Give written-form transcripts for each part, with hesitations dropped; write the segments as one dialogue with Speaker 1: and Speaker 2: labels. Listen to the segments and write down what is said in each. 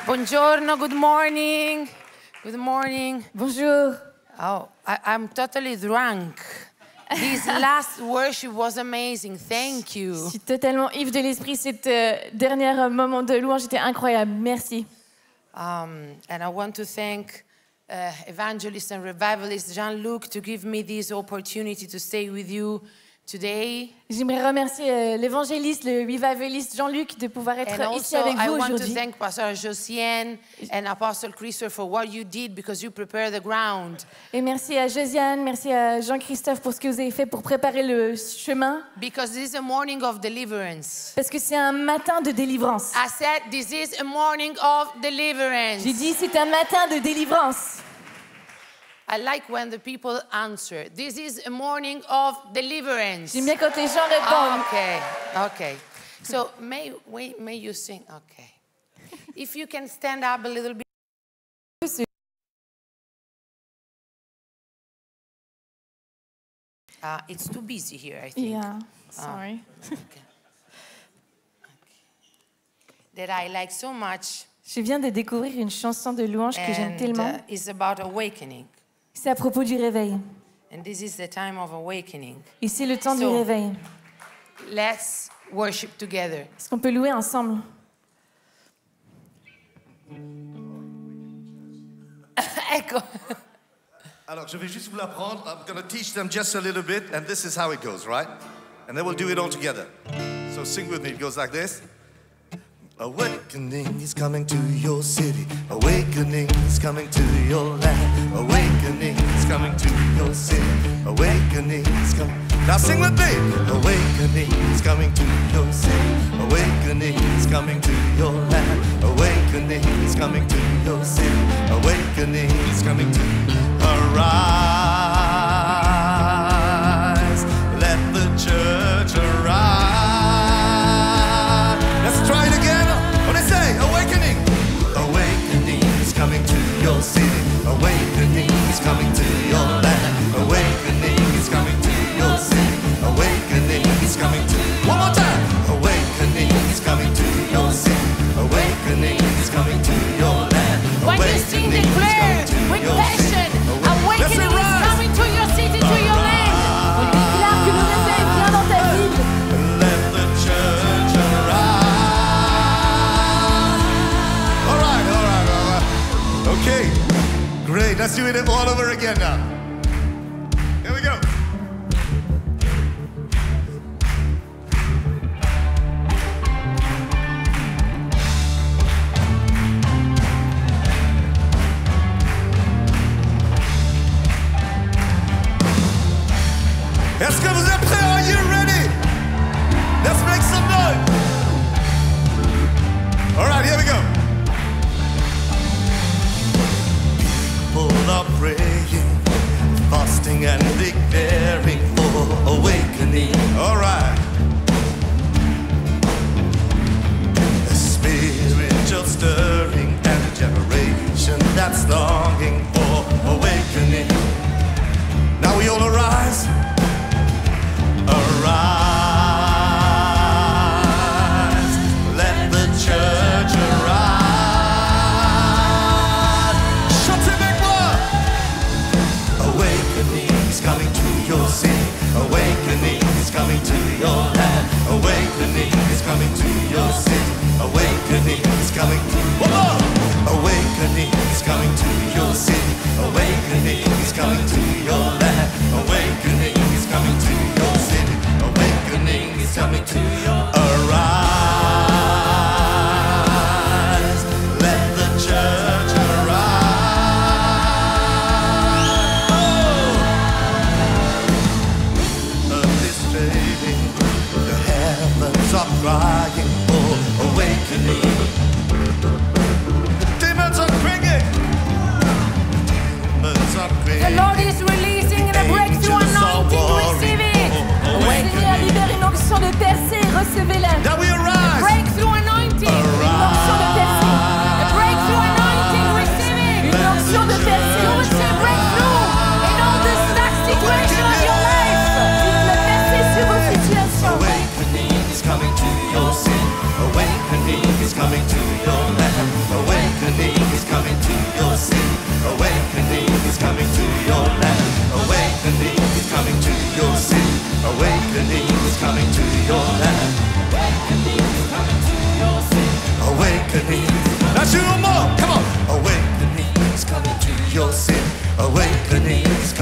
Speaker 1: Buongiorno, good morning. Good morning.
Speaker 2: Bonjour.
Speaker 1: Oh, I'm totally drunk. This last worship was amazing. Thank you.
Speaker 2: Je suis totalement ivre de l'esprit. Cet dernier moment de louange était incroyable. Merci.
Speaker 1: And I want to thank evangelist and revivalist Jean-Luc to give me this opportunity to stay with you today.
Speaker 2: J'aimerais remercier l'évangéliste, le revivaliste Jean-Luc de pouvoir être
Speaker 1: And
Speaker 2: ici
Speaker 1: also,
Speaker 2: avec
Speaker 1: I
Speaker 2: vous
Speaker 1: want to
Speaker 2: aujourd'hui.
Speaker 1: thank Pastor Josiane and Apostle Christopher for what you did because you prepared the ground.
Speaker 2: Et merci à Josiane, merci à Jean-Christophe pour ce que vous avez fait pour préparer le chemin.
Speaker 1: Because this is a morning of deliverance.
Speaker 2: Parce que c'est un matin de délivrance.
Speaker 1: I said this is a morning of deliverance.
Speaker 2: J'ai dit c'est un matin de délivrance.
Speaker 1: I like when the people answer. This is a morning of deliverance.
Speaker 2: J'aime bien quand les gens répondent.
Speaker 1: Okay. So may you sing? Okay. If you can stand up a little bit. It's too busy here, I think.
Speaker 2: Yeah, sorry.
Speaker 1: Okay. That I like so much.
Speaker 2: Je viens de découvrir une chanson de louange que j'aime tellement.
Speaker 1: It's about awakening.
Speaker 2: C'est à propos du réveil.
Speaker 1: And this is the time of awakening.
Speaker 2: Et c'est le temps du
Speaker 1: So,
Speaker 2: réveil.
Speaker 1: Let's worship together.
Speaker 2: Est-ce qu'on peut louer ensemble?
Speaker 1: Ecco.
Speaker 3: Alors, je vais juste vous l'apprendre. I'm going to teach them just a little bit, and this is how it goes, right? And then we'll do it all together. So sing with me. It goes like this. Awakening is coming to your city. Awakening is coming to your land. Awakening is coming to your city. Awakening is coming. Now sing with me. Awakening is coming to your city. Awakening is coming to your land. Awakening is coming to your city. Awakening is coming to arise. Let the church arise. Let's try it again. What I say? Awakening. Awakening is coming to your city. Awakening is coming to your land. Awakening is coming to your city. Awakening is coming to. One more time. Awakening is coming to your city. Awakening is coming to your land.
Speaker 1: When you sing, declare with passion. Awakening is coming to your city, to your land.
Speaker 2: Déclare que le réveil vient dans ta ville.
Speaker 3: Let the church arise. All right. Okay, great. Let's do it all over again now. Here we go. Est-ce que vous êtes prêts? Are you ready? Let's make some noise. All right, here we go. People are praying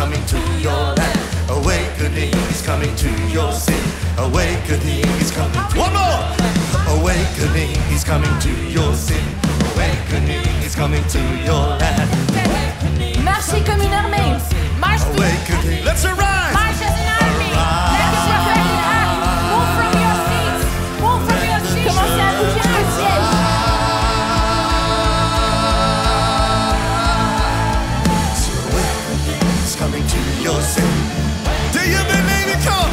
Speaker 3: coming to your land. Awakening is coming to your city. Awakening is coming. One more. Awakening is coming to your city. Awakening is coming to your land.
Speaker 2: Marchez comme une armée.
Speaker 1: March to
Speaker 3: Awakening. Let's arise.
Speaker 1: March as an army. Let the prophetic act. Move from your seats. Move from your seats.
Speaker 2: Commencez à bouger le ciel.
Speaker 3: Awakening is coming to your city. Do you believe it? Come.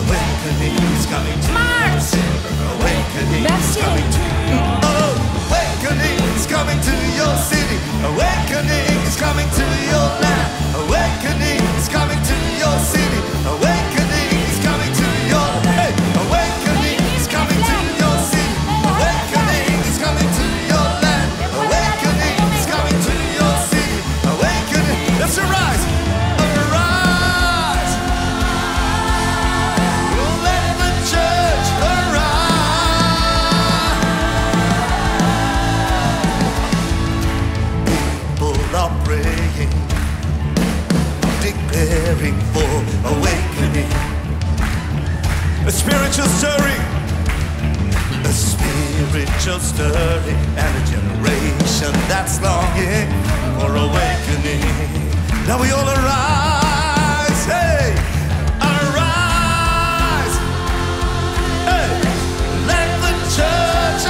Speaker 3: Awakening is coming to your city. Awakening is coming to you. Awakening is coming to your city. Awakening is coming to your land. Awakening is coming to your city. Awakening is coming to your hey. Awakening is coming to your city. Awakening is coming to your land. Awakening is coming to your city. Awakening. Let's arise. Arise. Let the church arise. People are praying, declaring for awakening. A spiritual stirring, a spiritual stirring, and a generation that's longing for awakening. Now we all arise, hey, arise, hey, let the church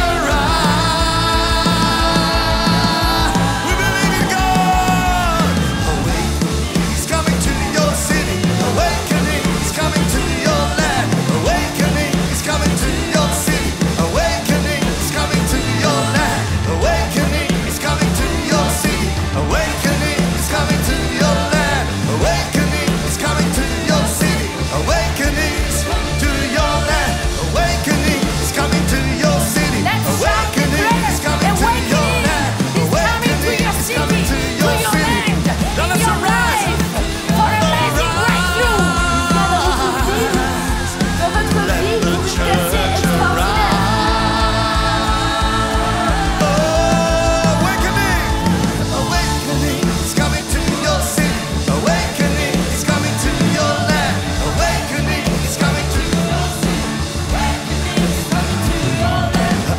Speaker 3: arise. We believe in God. Awakening is coming to your city. Awakening is coming to your land. Awakening is coming to your city. Awakening is coming to your land. Awakening is coming to your city. Awakening is coming to your land. Awakening is coming to your city. Awakening is to your land. Awakening is coming to your city. Awakening is coming to your land. Awakening is coming to your city. Now let's arise.
Speaker 1: for a massive breakthrough.
Speaker 2: Dans votre vie, pour une percée extraordinaire.
Speaker 3: Awakening! Awakening is coming to your city. Awakening is coming to your land. Awakening is coming to your city.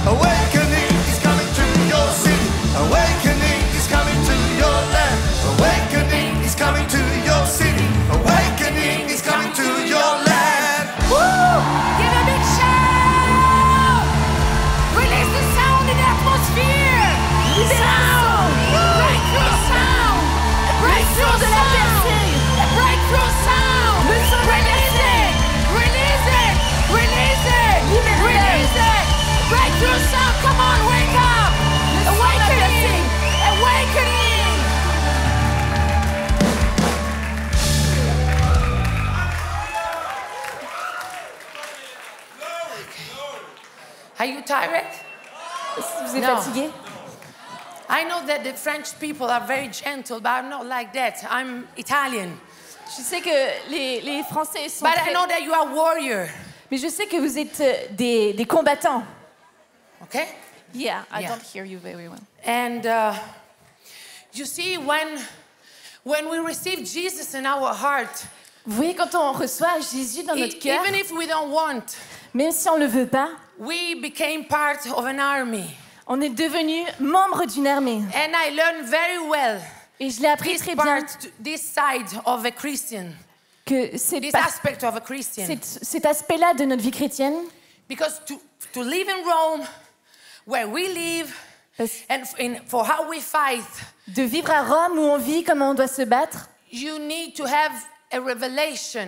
Speaker 3: Awakening is coming to your city. Awakening is coming to your land. Awakening is coming to your city. Awakening is coming to your land.
Speaker 1: Woo! Give a big shout! Release the sound in the atmosphere! Sound! Breakthrough sound! Breakthrough
Speaker 2: de la
Speaker 1: sound!
Speaker 2: percée.
Speaker 1: Breakthrough sound! Release it! Release it! Release it! Release it! Breakthrough sound! Come on, wake up! Awakening! Awakening! Are you tired?
Speaker 2: Vous êtes
Speaker 1: Non.
Speaker 2: fatigué?
Speaker 1: I know that the French people are very gentle, but I'm not like that. I'm Italian.
Speaker 2: Je sais que les Français sont
Speaker 1: But I
Speaker 2: très...
Speaker 1: know that you are warrior.
Speaker 2: Mais je sais que vous êtes des combattants.
Speaker 1: Okay?
Speaker 2: Yeah, I
Speaker 1: Yeah.
Speaker 2: don't hear you very well.
Speaker 1: And you see, when we receive Jesus in our heart,
Speaker 2: Vous voyez, quand on reçoit Jésus dans notre cœur,
Speaker 1: even if we don't want,
Speaker 2: même si on ne le veut pas,
Speaker 1: we became part of an army.
Speaker 2: on est devenu membre d'une armée.
Speaker 1: And I learned very well
Speaker 2: Et je l'ai appris
Speaker 1: this
Speaker 2: très bien
Speaker 1: this side of a Christian,
Speaker 2: que c'est
Speaker 1: this
Speaker 2: par-
Speaker 1: aspect of a Christian.
Speaker 2: cet aspect-là de notre vie chrétienne,
Speaker 1: Because to live in Rome, where we live,
Speaker 2: parce-
Speaker 1: and for how we fight,
Speaker 2: de vivre à Rome où on vit, comment on doit se battre,
Speaker 1: you need to have a revelation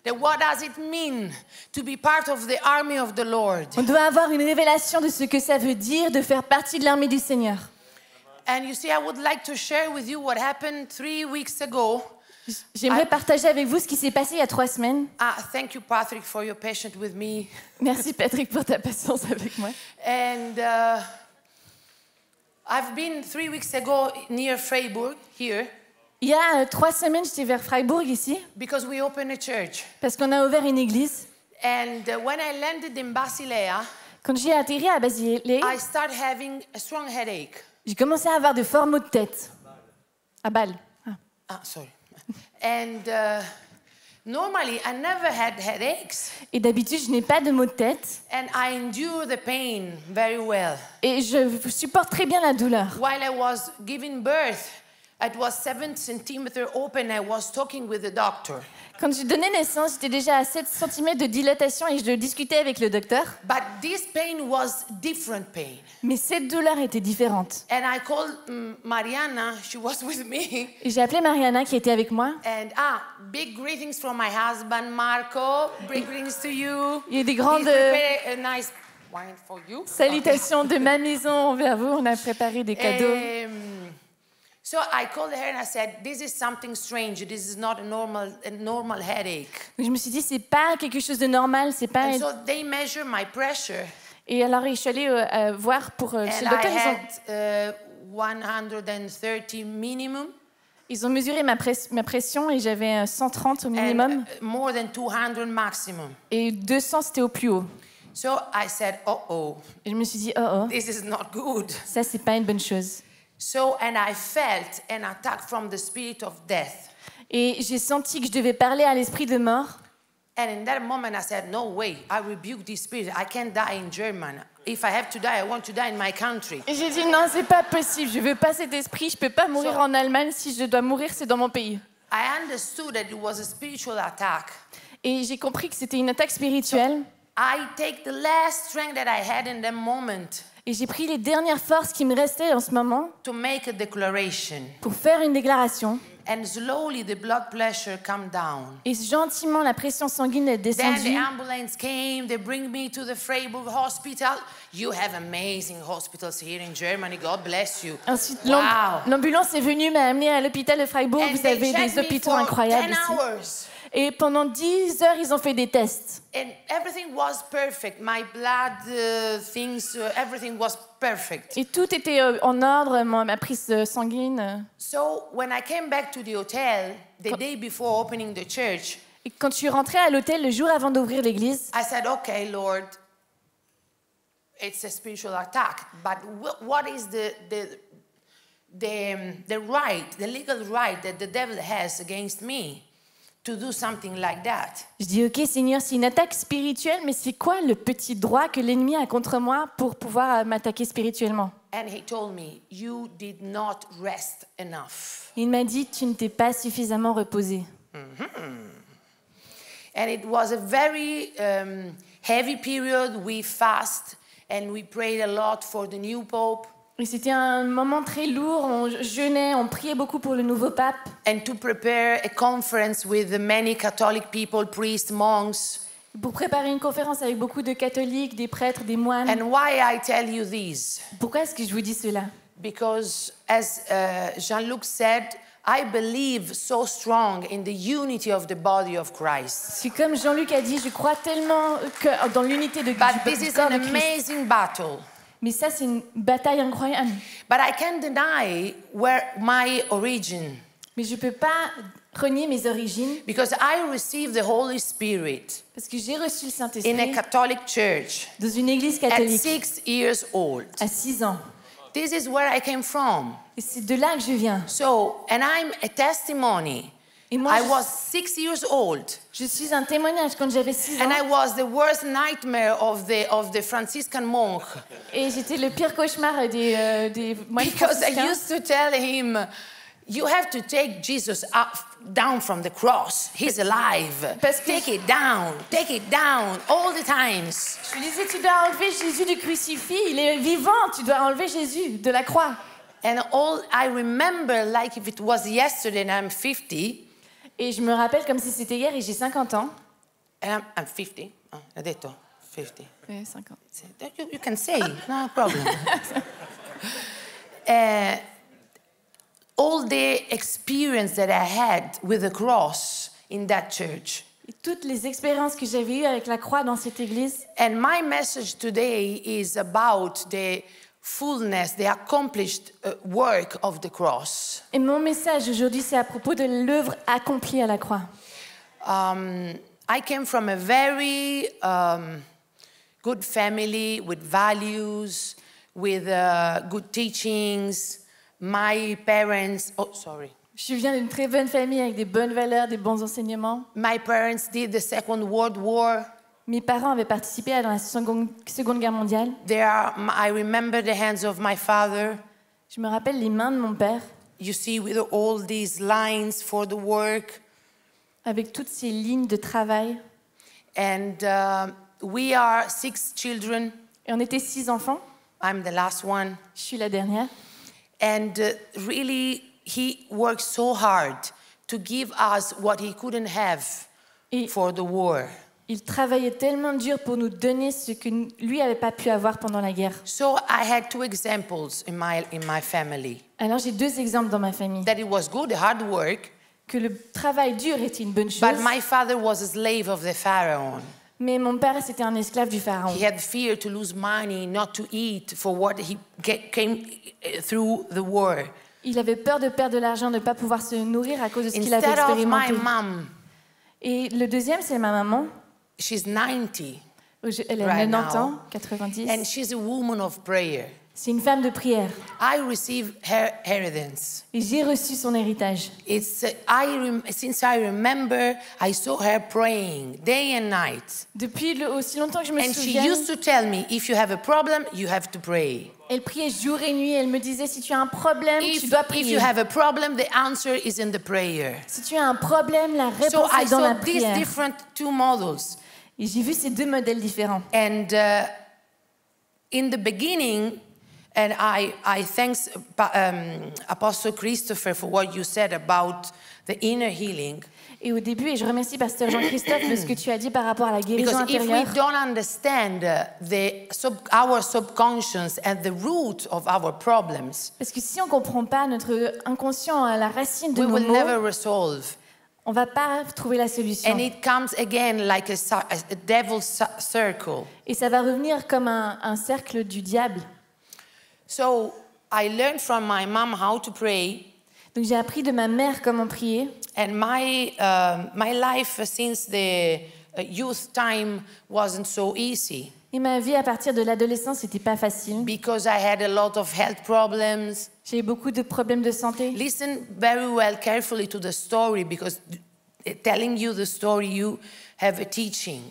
Speaker 1: that what does it mean to be part of the army of the Lord.
Speaker 2: on doit avoir une révélation de ce que ça veut dire de faire partie de l'armée du Seigneur.
Speaker 1: And you see, I would like to share with you what happened 3 weeks ago.
Speaker 2: J'aimerais partager avec vous ce qui s'est passé il y a 3 semaines.
Speaker 1: Thank you, Patrick, for your patience with me.
Speaker 2: Merci Patrick pour ta patience avec moi.
Speaker 1: And I've been 3 weeks ago near Freiburg, here,
Speaker 2: Il y a 3 semaines, j'étais vers Freiburg ici,
Speaker 1: because we opened a church.
Speaker 2: parce qu'on a ouvert une église.
Speaker 1: And when I landed in Basilea,
Speaker 2: Quand j'ai atterri à Basilée,
Speaker 1: I started having a strong headache.
Speaker 2: j'ai commencé à avoir de forts maux de tête. À Bâle. Ah.
Speaker 1: Sorry. And normally, I never had headaches,
Speaker 2: Et d'habitude, je n'ai pas de maux de tête.
Speaker 1: and I endure the pain very well.
Speaker 2: Et je supporte très bien la douleur.
Speaker 1: While I was giving birth, it was 7 centimeters open. I was talking with the doctor.
Speaker 2: Quand j'ai donné naissance, j'étais déjà à 7 cm de dilatation et je discutais avec le docteur.
Speaker 1: But this pain was different pain.
Speaker 2: Mais cette douleur était différente.
Speaker 1: And I called Mariana. She was with me.
Speaker 2: Et j'ai appelé Mariana qui était avec moi.
Speaker 1: And big greetings from my husband, Marco. Big greetings to you.
Speaker 2: Il y a des
Speaker 1: He's
Speaker 2: grandes
Speaker 1: prepared a nice wine for you.
Speaker 2: salutations de ma maison envers vous. On a préparé des cadeaux.
Speaker 1: So I called her and I said, "This is something strange. This is not a normal headache."
Speaker 2: Donc je me suis dit, c'est pas quelque chose de normal, c'est pas.
Speaker 1: And so they measure my pressure,
Speaker 2: Et alors je suis allée voir pour chez
Speaker 1: and
Speaker 2: le
Speaker 1: I
Speaker 2: docteur.
Speaker 1: had 130 minimum,
Speaker 2: Ils ont mesuré ma pression et j'avais 130 au minimum
Speaker 1: and more than 200 maximum.
Speaker 2: et 200 c'était au plus haut.
Speaker 1: So I said, "Oh,
Speaker 2: Et je me suis dit, oh,
Speaker 1: this is not good."
Speaker 2: ça c'est pas une bonne chose.
Speaker 1: So, and I felt an attack from the spirit of death.
Speaker 2: Et j'ai senti que je devais parler à l'esprit de mort.
Speaker 1: And in that moment, I said, "No way! I rebuke this spirit. I can't die in Germany. If I have to die, I want to die in my country."
Speaker 2: Et j'ai dit, non, c'est pas possible, je veux pas cet esprit, je peux pas mourir en Allemagne, si je dois mourir, c'est dans mon pays.
Speaker 1: I understood that it was a spiritual attack.
Speaker 2: Et j'ai compris que c'était une attaque spirituelle.
Speaker 1: I take the last strength that I had in that moment
Speaker 2: Et j'ai pris les dernières forces qui me restaient en ce moment
Speaker 1: to make a declaration.
Speaker 2: pour faire une déclaration.
Speaker 1: And slowly the blood pressure come down.
Speaker 2: Et gentiment, la pression sanguine est
Speaker 1: Then the
Speaker 2: descendue.
Speaker 1: ambulance came. They bring me to the Freiburg hospital. You have amazing hospitals here in Germany. God bless you.
Speaker 2: Ensuite,
Speaker 1: Wow.
Speaker 2: l'ambulance est venue, m'a amenée à l'hôpital de Freiburg.
Speaker 1: And
Speaker 2: Vous
Speaker 1: they
Speaker 2: avez
Speaker 1: checked
Speaker 2: des
Speaker 1: me
Speaker 2: hôpitaux
Speaker 1: for
Speaker 2: incroyables
Speaker 1: 10
Speaker 2: ici.
Speaker 1: hours.
Speaker 2: Et pendant 10 heures, ils ont fait des tests.
Speaker 1: And everything was perfect. My blood everything was perfect.
Speaker 2: Et tout était en ordre, ma prise sanguine.
Speaker 1: So when I came back to the hotel the day before opening the church,
Speaker 2: Et quand je suis rentrée à l'hôtel le jour avant d'ouvrir l'église,
Speaker 1: I said, "Okay, Lord, it's a spiritual attack, but what is the legal right that the devil has against me to do something like that?"
Speaker 2: je dis, ok Seigneur, c'est une attaque spirituelle, mais c'est quoi le petit droit que l'ennemi a contre moi pour pouvoir m'attaquer spirituellement?
Speaker 1: And he told me, "You did not rest enough."
Speaker 2: Il m'a dit, tu ne t'es pas suffisamment reposé.
Speaker 1: And it was a very heavy period. We fast and we prayed a lot for the new pope.
Speaker 2: Et c'était un moment très lourd, on jeûnait, on priait beaucoup pour le nouveau pape.
Speaker 1: And to prepare a conference with many Catholic people, priests, monks.
Speaker 2: Pour préparer une conférence avec beaucoup de catholiques, des prêtres, des moines.
Speaker 1: And why I tell you this?
Speaker 2: Pourquoi est-ce que je vous dis cela?
Speaker 1: Because as Jean-Luc said, I believe so strong in the unity of the body of Christ.
Speaker 2: C'est comme Jean-Luc a dit, je crois tellement que dans l'unité de
Speaker 1: But this is
Speaker 2: corps
Speaker 1: an
Speaker 2: de Christ.
Speaker 1: amazing battle.
Speaker 2: Mais ça, c'est une bataille incroyable.
Speaker 1: But I can't deny where my origin,
Speaker 2: Mais je ne peux pas renier mes origines
Speaker 1: because I received the Holy Spirit
Speaker 2: parce que j'ai reçu le
Speaker 1: in a
Speaker 2: Saint-Esprit
Speaker 1: Catholic church
Speaker 2: dans une église
Speaker 1: at
Speaker 2: catholique
Speaker 1: 6 years old.
Speaker 2: à 6 ans.
Speaker 1: This is where I came from.
Speaker 2: Et c'est de là que je viens.
Speaker 1: So, and I'm a testimony.
Speaker 2: Et moi,
Speaker 1: I was 6 years old,
Speaker 2: je suis un témoignage quand j'avais 6 ans.
Speaker 1: and I was the worst nightmare of the Franciscan monk,
Speaker 2: Et j'étais le pire cauchemar des moines
Speaker 1: because I
Speaker 2: franciscains.
Speaker 1: used to tell him, "You have to take Jesus down from the cross. He's alive.
Speaker 2: Parce que-
Speaker 1: Take it down, all the times."
Speaker 2: Je lui disais, tu dois enlever Jésus du crucifix, il est vivant, tu dois enlever Jésus de la croix.
Speaker 1: And all I remember, like if it was yesterday, and I'm 50.
Speaker 2: Et je me rappelle comme si c'était hier et j'ai 50 ans.
Speaker 1: And I'm 50. Oh, ho detto 50.
Speaker 2: Oui, 50.
Speaker 1: You can say, no problem. All the experience that I had with the cross in that church.
Speaker 2: Et toutes les expériences que j'avais eues avec la croix dans cette église.
Speaker 1: And my message today is about the fullness, the accomplished work of the cross.
Speaker 2: Et mon message aujourd'hui, c'est à propos de l'œuvre accomplie à la croix.
Speaker 1: I came from a very good family with values, with good teachings. My parents,
Speaker 2: Je viens d'une très bonne famille avec des bonnes valeurs, des bons enseignements.
Speaker 1: My parents did the Second World War.
Speaker 2: Mes parents avaient participé à la Seconde Guerre mondiale.
Speaker 1: I remember the hands of my father.
Speaker 2: Je me rappelle les mains de mon père,
Speaker 1: You see, with all these lines for the work.
Speaker 2: avec toutes ces lignes de travail.
Speaker 1: And we are 6 children.
Speaker 2: Et on était 6 enfants.
Speaker 1: I'm the last one.
Speaker 2: Je suis la dernière.
Speaker 1: And really, he worked so hard to give us what he couldn't have
Speaker 2: Et
Speaker 1: for the war.
Speaker 2: il travaillait tellement dur pour nous donner ce que lui n'avait pas pu avoir pendant la guerre.
Speaker 1: So I had 2 examples in my family.
Speaker 2: Alors j'ai 2 exemples dans ma famille.
Speaker 1: That it was good, hard work,
Speaker 2: Que le travail dur était une bonne chose,
Speaker 1: but my father was a slave of the Pharaoh.
Speaker 2: mais mon père c'était un esclave du pharaon.
Speaker 1: He had fear to lose money, not to eat for what he came through the war.
Speaker 2: Il avait peur de perdre de l'argent, de ne pas pouvoir se nourrir à cause de ce qu'il avait
Speaker 1: Instead of my
Speaker 2: expérimenté.
Speaker 1: mom,
Speaker 2: Et le deuxième, c'est ma maman.
Speaker 1: she's 90,
Speaker 2: Elle a
Speaker 1: Right
Speaker 2: 90
Speaker 1: now.
Speaker 2: ans, 90.
Speaker 1: and she's a woman of prayer.
Speaker 2: C'est une femme de prière.
Speaker 1: I received her inheritance.
Speaker 2: Et j'ai reçu son héritage.
Speaker 1: It's since I remember, I saw her praying day and night.
Speaker 2: Depuis aussi longtemps que je me
Speaker 1: And she
Speaker 2: souviens,
Speaker 1: used to tell me, if you have a problem, you have to pray.
Speaker 2: elle priait jour et nuit. Elle me disait, si tu as un problème, tu dois
Speaker 1: If
Speaker 2: prier.
Speaker 1: you have a problem, the answer is in the prayer.
Speaker 2: Si tu as un problème, la
Speaker 1: So
Speaker 2: réponse
Speaker 1: I
Speaker 2: est dans la
Speaker 1: saw these
Speaker 2: prière.
Speaker 1: different 2 models.
Speaker 2: Et j'ai vu ces 2 modèles différents.
Speaker 1: And in the beginning, and I thanks Apostle Christopher for what you said about the inner healing.
Speaker 2: Et au début, et je remercie Pasteur Jean-Christophe de ce que tu as dit par rapport à la guérison
Speaker 1: Because if we
Speaker 2: intérieure.
Speaker 1: don't understand our subconscious and the root of our problems,
Speaker 2: Parce que si on ne comprend pas notre inconscient à la racine de
Speaker 1: we
Speaker 2: nos
Speaker 1: will
Speaker 2: maux,
Speaker 1: never resolve.
Speaker 2: on ne va pas trouver la solution.
Speaker 1: And it comes again like a devil's circle.
Speaker 2: Et ça va revenir comme un cercle du diable.
Speaker 1: So I learned from my mom how to pray.
Speaker 2: Donc j'ai appris de ma mère comment prier.
Speaker 1: And my life since the youth time wasn't so easy
Speaker 2: Et ma vie à partir de l'adolescence, c'était pas facile.
Speaker 1: because I had a lot of health problems.
Speaker 2: J'ai eu beaucoup de problèmes de santé.
Speaker 1: Listen very well, carefully to the story because telling you the story, you have a teaching.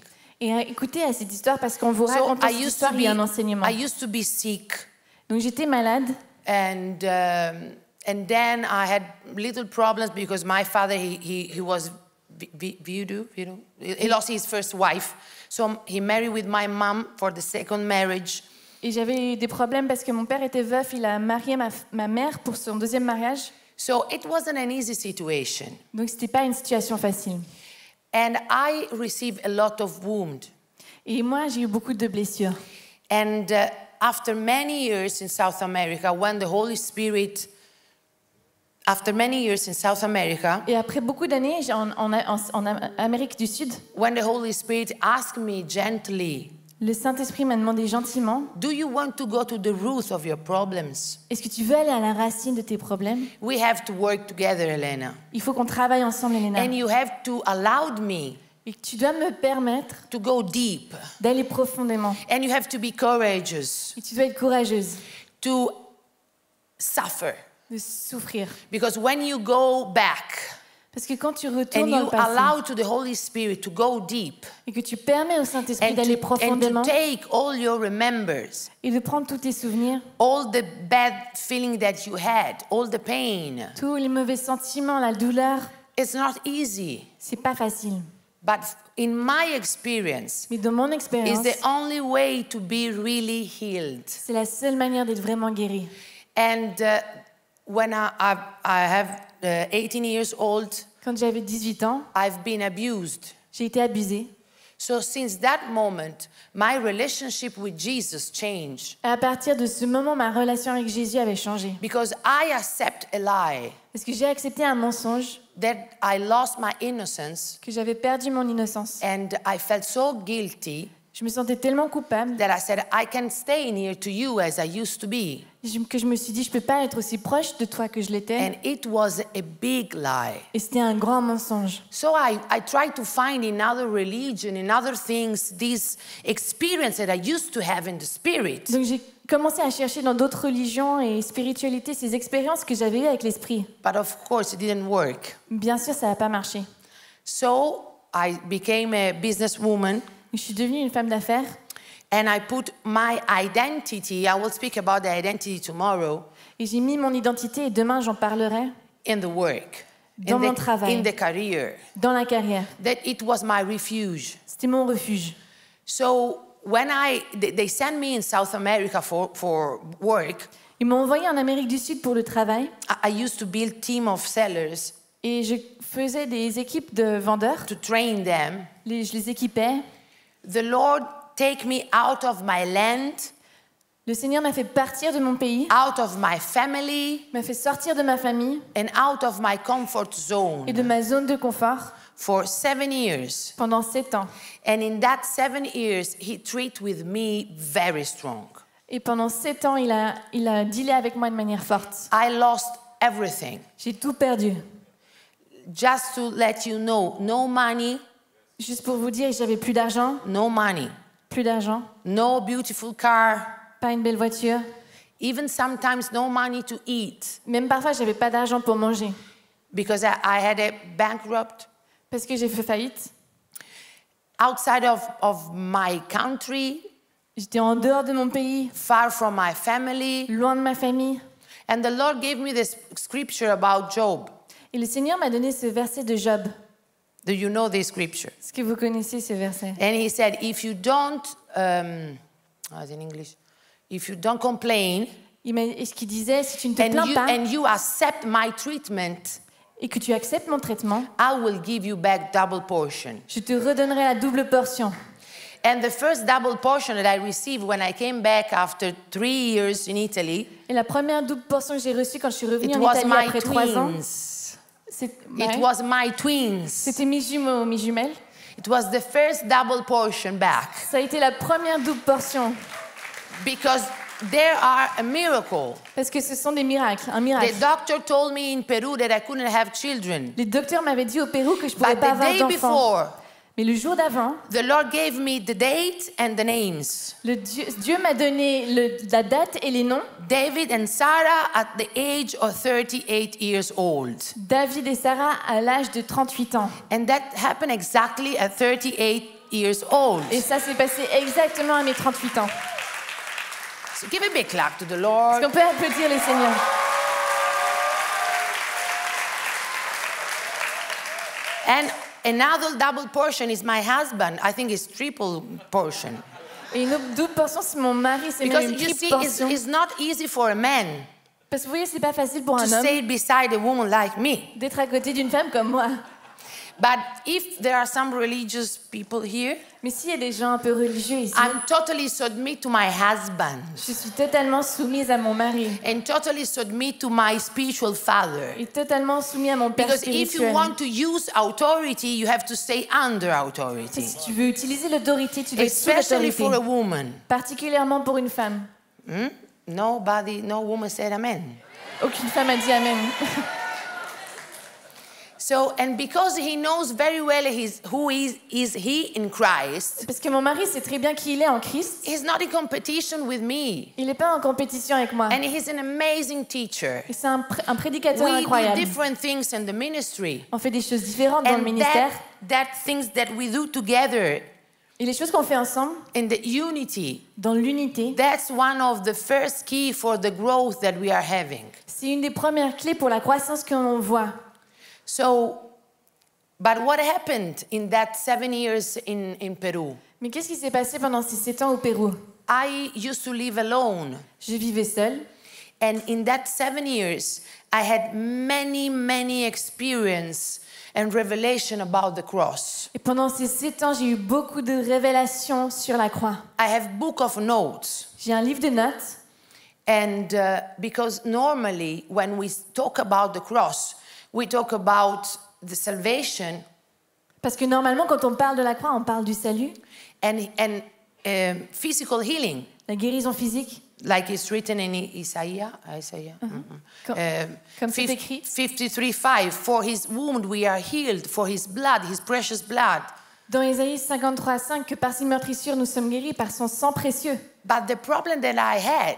Speaker 2: Et écoutez à cette histoire parce qu'on vous raconte cette histoire, il y a un enseignement.
Speaker 1: I used to be sick,
Speaker 2: Donc j'étais malade
Speaker 1: and then I had little problems because my father he was voodoo. He lost his first wife, so he married with my mom for the second marriage.
Speaker 2: et j'avais des problèmes parce que mon père était veuf, il a marié ma mère pour son deuxième mariage.
Speaker 1: So it wasn't an easy situation,
Speaker 2: Donc c'était pas une situation facile.
Speaker 1: and I received a lot of wounds.
Speaker 2: Et moi, j'ai eu beaucoup de blessures.
Speaker 1: And after many years in South America, when the Holy Spirit,
Speaker 2: Et après beaucoup d'années en Amérique du Sud,
Speaker 1: when the Holy Spirit asked me gently,
Speaker 2: le Saint-Esprit m'a demandé gentiment,
Speaker 1: do you want to go to the root of your problems?
Speaker 2: est-ce que tu veux aller à la racine de tes problèmes?
Speaker 1: We have to work together, Elena.
Speaker 2: Il faut qu'on travaille ensemble, Elena.
Speaker 1: And you have to allow me
Speaker 2: Et tu dois me permettre
Speaker 1: to go deep.
Speaker 2: d'aller profondément.
Speaker 1: And you have to be courageous,
Speaker 2: Et tu dois être courageuse
Speaker 1: to suffer.
Speaker 2: de souffrir.
Speaker 1: Because when you go back
Speaker 2: Parce que quand tu retournes
Speaker 1: and
Speaker 2: dans
Speaker 1: you
Speaker 2: le passé
Speaker 1: allow to the Holy Spirit to go deep
Speaker 2: et que tu permets au Saint-Esprit
Speaker 1: and
Speaker 2: d'aller
Speaker 1: to
Speaker 2: profondément
Speaker 1: take all your remembers,
Speaker 2: et de prendre tous tes souvenirs,
Speaker 1: all the bad feeling that you had, all the pain,
Speaker 2: tous les mauvais sentiments, la douleur,
Speaker 1: it's not easy.
Speaker 2: c'est pas facile.
Speaker 1: But in my experience,
Speaker 2: Mais de mon
Speaker 1: it's
Speaker 2: expérience,
Speaker 1: the only way to be really healed.
Speaker 2: c'est la seule manière d'être vraiment guéri.
Speaker 1: And when I have 18 years old,
Speaker 2: Quand j'avais 18 ans,
Speaker 1: I've been abused.
Speaker 2: j'ai été abusée.
Speaker 1: So since that moment, my relationship with Jesus changed
Speaker 2: Et à partir de ce moment, ma relation avec Jésus avait changé.
Speaker 1: because I accept a lie
Speaker 2: Parce que j'ai accepté un mensonge,
Speaker 1: that I lost my innocence
Speaker 2: que j'avais perdu mon innocence.
Speaker 1: and I felt so guilty
Speaker 2: Je me sentais tellement coupable
Speaker 1: that I said, I can't stay near to you as I used to be.
Speaker 2: que je me suis dit, je ne peux pas être aussi proche de toi que je l'étais.
Speaker 1: And it was a big lie.
Speaker 2: Et c'était un grand mensonge.
Speaker 1: So I tried to find in other religion, in other things, this experience that I used to have in the spirit.
Speaker 2: Donc j'ai commencé à chercher dans d'autres religions et spiritualités ces expériences que j'avais eues avec l'esprit.
Speaker 1: But of course, it didn't work.
Speaker 2: Bien sûr, ça n'a pas marché.
Speaker 1: So I became a businesswoman.
Speaker 2: Je suis devenue une femme d'affaires
Speaker 1: And I put my identity, I will speak about the identity tomorrow,
Speaker 2: et j'ai mis mon identité, et demain j'en parlerai,
Speaker 1: in the work,
Speaker 2: dans mon travail,
Speaker 1: in the career,
Speaker 2: dans la carrière.
Speaker 1: that it was my refuge.
Speaker 2: C'était mon refuge.
Speaker 1: So when they sent me in South America for work,
Speaker 2: Ils m'ont envoyé en Amérique du Sud pour le travail
Speaker 1: I used to build team of sellers
Speaker 2: et je faisais des équipes de vendeurs.
Speaker 1: to train them.
Speaker 2: Je les équipais.
Speaker 1: The Lord take me out of my land,
Speaker 2: Le Seigneur m'a fait partir de mon pays,
Speaker 1: out of my family,
Speaker 2: m'a fait sortir de ma famille
Speaker 1: and out of my comfort
Speaker 2: et
Speaker 1: zone
Speaker 2: de ma zone de confort
Speaker 1: for 7 years.
Speaker 2: pendant 7 ans.
Speaker 1: And in that 7 years, he treated with me very strong.
Speaker 2: Et pendant 7 ans, il a dealé avec moi de manière forte.
Speaker 1: I lost everything.
Speaker 2: J'ai tout perdu.
Speaker 1: Just to let you know, no money,
Speaker 2: Juste pour vous dire, j'avais plus d'argent,
Speaker 1: no money,
Speaker 2: plus d'argent,
Speaker 1: no beautiful car,
Speaker 2: pas une belle voiture.
Speaker 1: even sometimes no money to eat
Speaker 2: Même parfois, j'avais pas d'argent pour manger
Speaker 1: because I had a bankrupt.
Speaker 2: parce que j'ai fait faillite.
Speaker 1: Outside of my country,
Speaker 2: J'étais en dehors de mon pays,
Speaker 1: far from my family.
Speaker 2: loin de ma famille.
Speaker 1: And the Lord gave me this scripture about Job.
Speaker 2: Et le Seigneur m'a donné ce verset de Job.
Speaker 1: Do you know this scripture?
Speaker 2: Est-ce que vous connaissez ce verset?
Speaker 1: And he said, if you don't, how's in English? If you don't complain
Speaker 2: Et ce qu'il disait, si tu ne te plains pas
Speaker 1: and you accept my treatment,
Speaker 2: et que tu acceptes mon traitement,
Speaker 1: I will give you back double portion.
Speaker 2: je te redonnerai la double portion.
Speaker 1: And the first double portion that I received when I came back after 3 years in Italy,
Speaker 2: Et la première double portion que j'ai reçue quand je suis revenue
Speaker 1: it
Speaker 2: en
Speaker 1: was
Speaker 2: Italie
Speaker 1: my
Speaker 2: après 3 ans,
Speaker 1: twins. It
Speaker 2: ouais,
Speaker 1: was my twins.
Speaker 2: c'était mes jumeaux, mes jumelles.
Speaker 1: It was the first double portion back
Speaker 2: Ça a été la première double portion
Speaker 1: because there are a miracle.
Speaker 2: parce que ce sont des miracles, un
Speaker 1: The
Speaker 2: miracle.
Speaker 1: doctor told me in Peru that I couldn't have children.
Speaker 2: Les docteurs m'avaient dit au Pérou que je ne pourrais
Speaker 1: But
Speaker 2: pas
Speaker 1: the
Speaker 2: avoir
Speaker 1: day
Speaker 2: d'enfants.
Speaker 1: before,
Speaker 2: Mais le jour d'avant,
Speaker 1: the Lord gave me the date and the names.
Speaker 2: Dieu m'a donné la date et les noms.
Speaker 1: David and Sarah at the age of 38 years old.
Speaker 2: David et Sarah à l'âge de 38 ans.
Speaker 1: And that happened exactly at 38 years old.
Speaker 2: Et ça s'est passé exactement à mes 38 ans.
Speaker 1: So give a big clap to the
Speaker 2: Est-ce
Speaker 1: Lord.
Speaker 2: qu'on peut applaudir les seigneurs?
Speaker 1: And another double portion is my husband. I think it's triple portion.
Speaker 2: Et une autre double portion, c'est mon mari, c'est même
Speaker 1: Because
Speaker 2: une
Speaker 1: you
Speaker 2: triple
Speaker 1: see,
Speaker 2: portion.
Speaker 1: it's not easy for a man
Speaker 2: Parce que vous voyez, c'est pas facile pour
Speaker 1: to
Speaker 2: un homme
Speaker 1: stay beside a woman like me.
Speaker 2: d'être à côté d'une femme comme moi.
Speaker 1: But if there are some religious people here,
Speaker 2: Mais s'il y a des gens un peu religieux ici,
Speaker 1: I'm totally submit to my husband
Speaker 2: je suis totalement soumise à mon mari
Speaker 1: and totally submit to my spiritual father.
Speaker 2: et totalement soumise à mon père
Speaker 1: Because if you
Speaker 2: spirituel.
Speaker 1: want to use authority, you have to stay under authority.
Speaker 2: Si tu veux utiliser l'autorité, tu dois être sous
Speaker 1: Especially
Speaker 2: l'autorité.
Speaker 1: for a woman.
Speaker 2: Particulièrement pour une femme.
Speaker 1: No woman said amen.
Speaker 2: Aucune femme a dit amen.
Speaker 1: So, and because he knows very well who is he in Christ,
Speaker 2: Parce que mon mari sait très bien qui il est en Christ.
Speaker 1: he's not in competition with me.
Speaker 2: Il n'est pas en compétition avec moi.
Speaker 1: And he's an amazing teacher.
Speaker 2: Et c'est un prédicateur
Speaker 1: We do
Speaker 2: incroyable.
Speaker 1: different things in the ministry.
Speaker 2: On fait des choses différentes dans le
Speaker 1: And
Speaker 2: ministère.
Speaker 1: that things that we do together
Speaker 2: Et les choses qu'on fait ensemble,
Speaker 1: in the unity,
Speaker 2: dans l'unité,
Speaker 1: that's one of the first key for the growth that we are having.
Speaker 2: c'est une des premières clés pour la croissance que l'on voit.
Speaker 1: So, but what happened in that 7 years in Peru?
Speaker 2: Mais qu'est-ce qui s'est passé pendant ces 7 ans au Pérou?
Speaker 1: I used to live alone.
Speaker 2: Je vivais seule.
Speaker 1: And in that 7 years, I had many experience and revelation about the cross.
Speaker 2: Et pendant ces 7 ans, j'ai eu beaucoup de révélations sur la croix.
Speaker 1: I have book of notes.
Speaker 2: J'ai un livre de notes.
Speaker 1: And because normally when we talk about the cross, we talk about the salvation
Speaker 2: Parce que normalement, quand on parle de la croix, on parle du salut,
Speaker 1: and physical healing,
Speaker 2: la guérison physique,
Speaker 1: like it's written in Isaiah.
Speaker 2: comme c'est écrit.
Speaker 1: 53:5. For his wound we are healed, for his blood, his precious blood.
Speaker 2: Dans Ésaïe 53:5, que par ses meurtrissures nous sommes guéris, par son sang précieux.
Speaker 1: But the problem that I had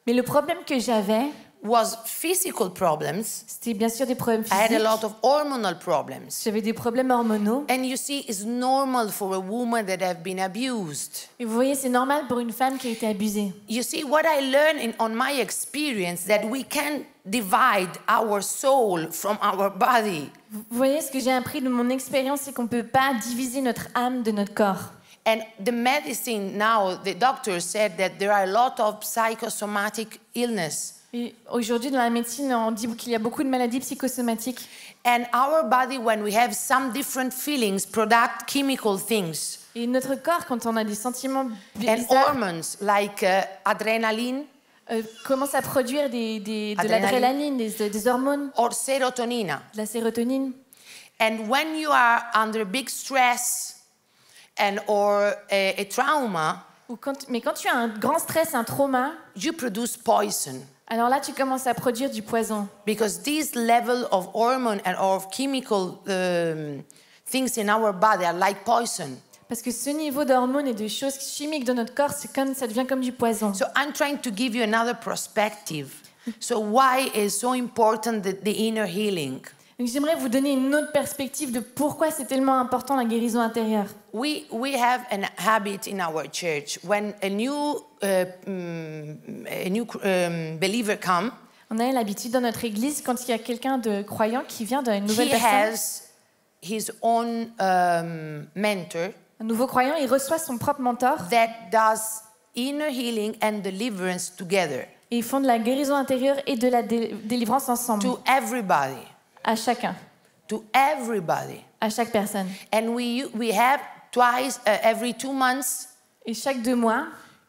Speaker 2: Mais le problème que j'avais,
Speaker 1: was physical problems.
Speaker 2: c'était bien sûr des problèmes
Speaker 1: I had a
Speaker 2: physiques.
Speaker 1: lot of hormonal problems.
Speaker 2: J'avais des problèmes hormonaux.
Speaker 1: And you see, it's normal for a woman that have been abused.
Speaker 2: Et vous voyez, c'est normal pour une femme qui a été abusée.
Speaker 1: You see, what I learned on my experience, that we can divide our soul from our body.
Speaker 2: Vous voyez, ce que j'ai appris de mon expérience, c'est qu'on ne peut pas diviser notre âme de notre corps.
Speaker 1: And the medicine now, the doctor said that there are a lot of psychosomatic illness.
Speaker 2: Et aujourd'hui, dans la médecine, on dit qu'il y a beaucoup de maladies psychosomatiques.
Speaker 1: And our body, when we have some different feelings, product chemical things.
Speaker 2: Et notre corps, quand on a des sentiments
Speaker 1: And
Speaker 2: bizarres,
Speaker 1: hormones like adrenaline
Speaker 2: commence à produire de
Speaker 1: Adrénaline.
Speaker 2: l'adrénaline, des hormones,
Speaker 1: or serotonin.
Speaker 2: de la sérotonine.
Speaker 1: And when you are under big stress or a trauma,
Speaker 2: Mais quand tu as un grand stress, un trauma,
Speaker 1: you produce poison.
Speaker 2: alors là, tu commences à produire du poison.
Speaker 1: Because this level of hormone and of chemical things in our body are like poison.
Speaker 2: Parce que ce niveau d'hormones et de choses chimiques dans notre corps, ça devient comme du poison.
Speaker 1: So I'm trying to give you another perspective. So why is so important the inner healing?
Speaker 2: Donc j'aimerais vous donner une autre perspective de pourquoi c'est tellement important la guérison intérieure.
Speaker 1: We have an habit in our church when a new believer comes.
Speaker 2: On a l'habitude dans notre église, quand il y a quelqu'un de croyant qui vient d'une nouvelle
Speaker 1: He
Speaker 2: personne,
Speaker 1: has his own mentor
Speaker 2: un nouveau croyant, il reçoit son propre mentor
Speaker 1: that does inner healing and deliverance together
Speaker 2: et ils font de la guérison intérieure et de la délivrance ensemble,
Speaker 1: to everybody,
Speaker 2: à chacun,
Speaker 1: to everybody.
Speaker 2: à chaque personne.
Speaker 1: And we have twice every 2 months
Speaker 2: Et chaque 2 mois,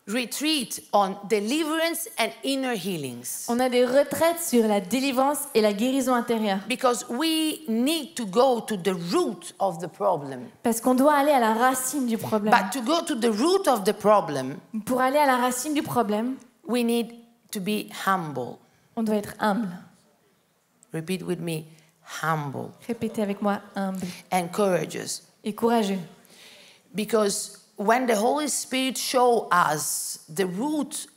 Speaker 1: retreat on deliverance and inner healings.
Speaker 2: on a des retraites sur la délivrance et la guérison intérieure.
Speaker 1: Because we need to go to the root of the problem.
Speaker 2: Parce qu'on doit aller à la racine du problème.
Speaker 1: But to go to the root of the problem,
Speaker 2: Pour aller à la racine du problème,
Speaker 1: we need to be humble.
Speaker 2: on doit être humble.
Speaker 1: Repeat with me, humble
Speaker 2: Répétez avec moi, humble
Speaker 1: and courageous.
Speaker 2: et courageux.
Speaker 1: Because when the Holy Spirit shows us the root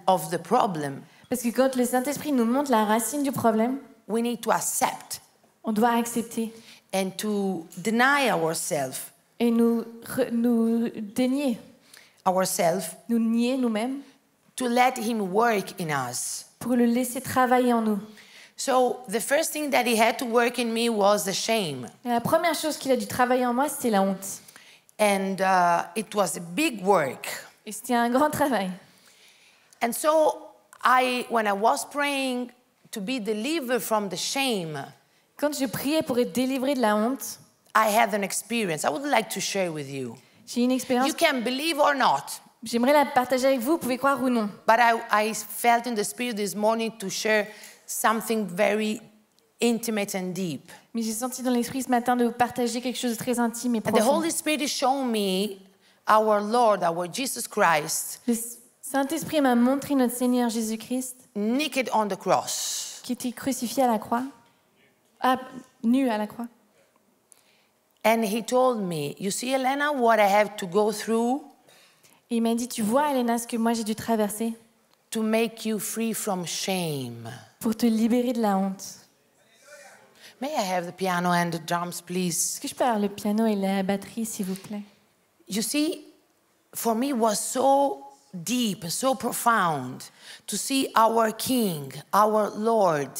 Speaker 1: of the problem,
Speaker 2: Parce que quand le Saint-Esprit nous montre la racine du problème,
Speaker 1: we need to accept
Speaker 2: on doit accepter
Speaker 1: and to deny ourselves,
Speaker 2: et nous dénier, nous nier nous-mêmes
Speaker 1: to let Him work in us.
Speaker 2: pour le laisser travailler en nous.
Speaker 1: So the first thing that He had to work in me was the shame.
Speaker 2: Et la première chose qu'il a dû travailler en moi, c'était la honte.
Speaker 1: And it was a big work.
Speaker 2: Et c'était un grand travail.
Speaker 1: And so when I was praying to be delivered from the shame,
Speaker 2: Quand je priais pour être délivrée de la honte,
Speaker 1: I had an experience I would like to share with you.
Speaker 2: j'ai eu une expérience.
Speaker 1: You can believe or not,
Speaker 2: J'aimerais la partager avec vous, vous pouvez croire ou non.
Speaker 1: but I felt in the spirit this morning to share something very intimate and deep.
Speaker 2: Mais j'ai senti dans l'esprit ce matin de vous partager quelque chose de très intime et
Speaker 1: And the
Speaker 2: profond.
Speaker 1: Holy Spirit is showing me our Lord, our Jesus Christ,
Speaker 2: Le Saint-Esprit m'a montré notre Seigneur Jésus-Christ
Speaker 1: naked on the cross.
Speaker 2: qui était crucifié à la croix, nu à la croix.
Speaker 1: And He told me, you see, Elena, what I have to go through
Speaker 2: Et il m'a dit, tu vois, Elena, ce que moi j'ai dû traverser
Speaker 1: to make you free from shame.
Speaker 2: pour te libérer de la honte.
Speaker 1: May I have the piano and the drums, please?
Speaker 2: Est-ce que je peux avoir le piano et la batterie, s'il vous plaît?
Speaker 1: You see, for me it was so deep, so profound to see our King, our Lord,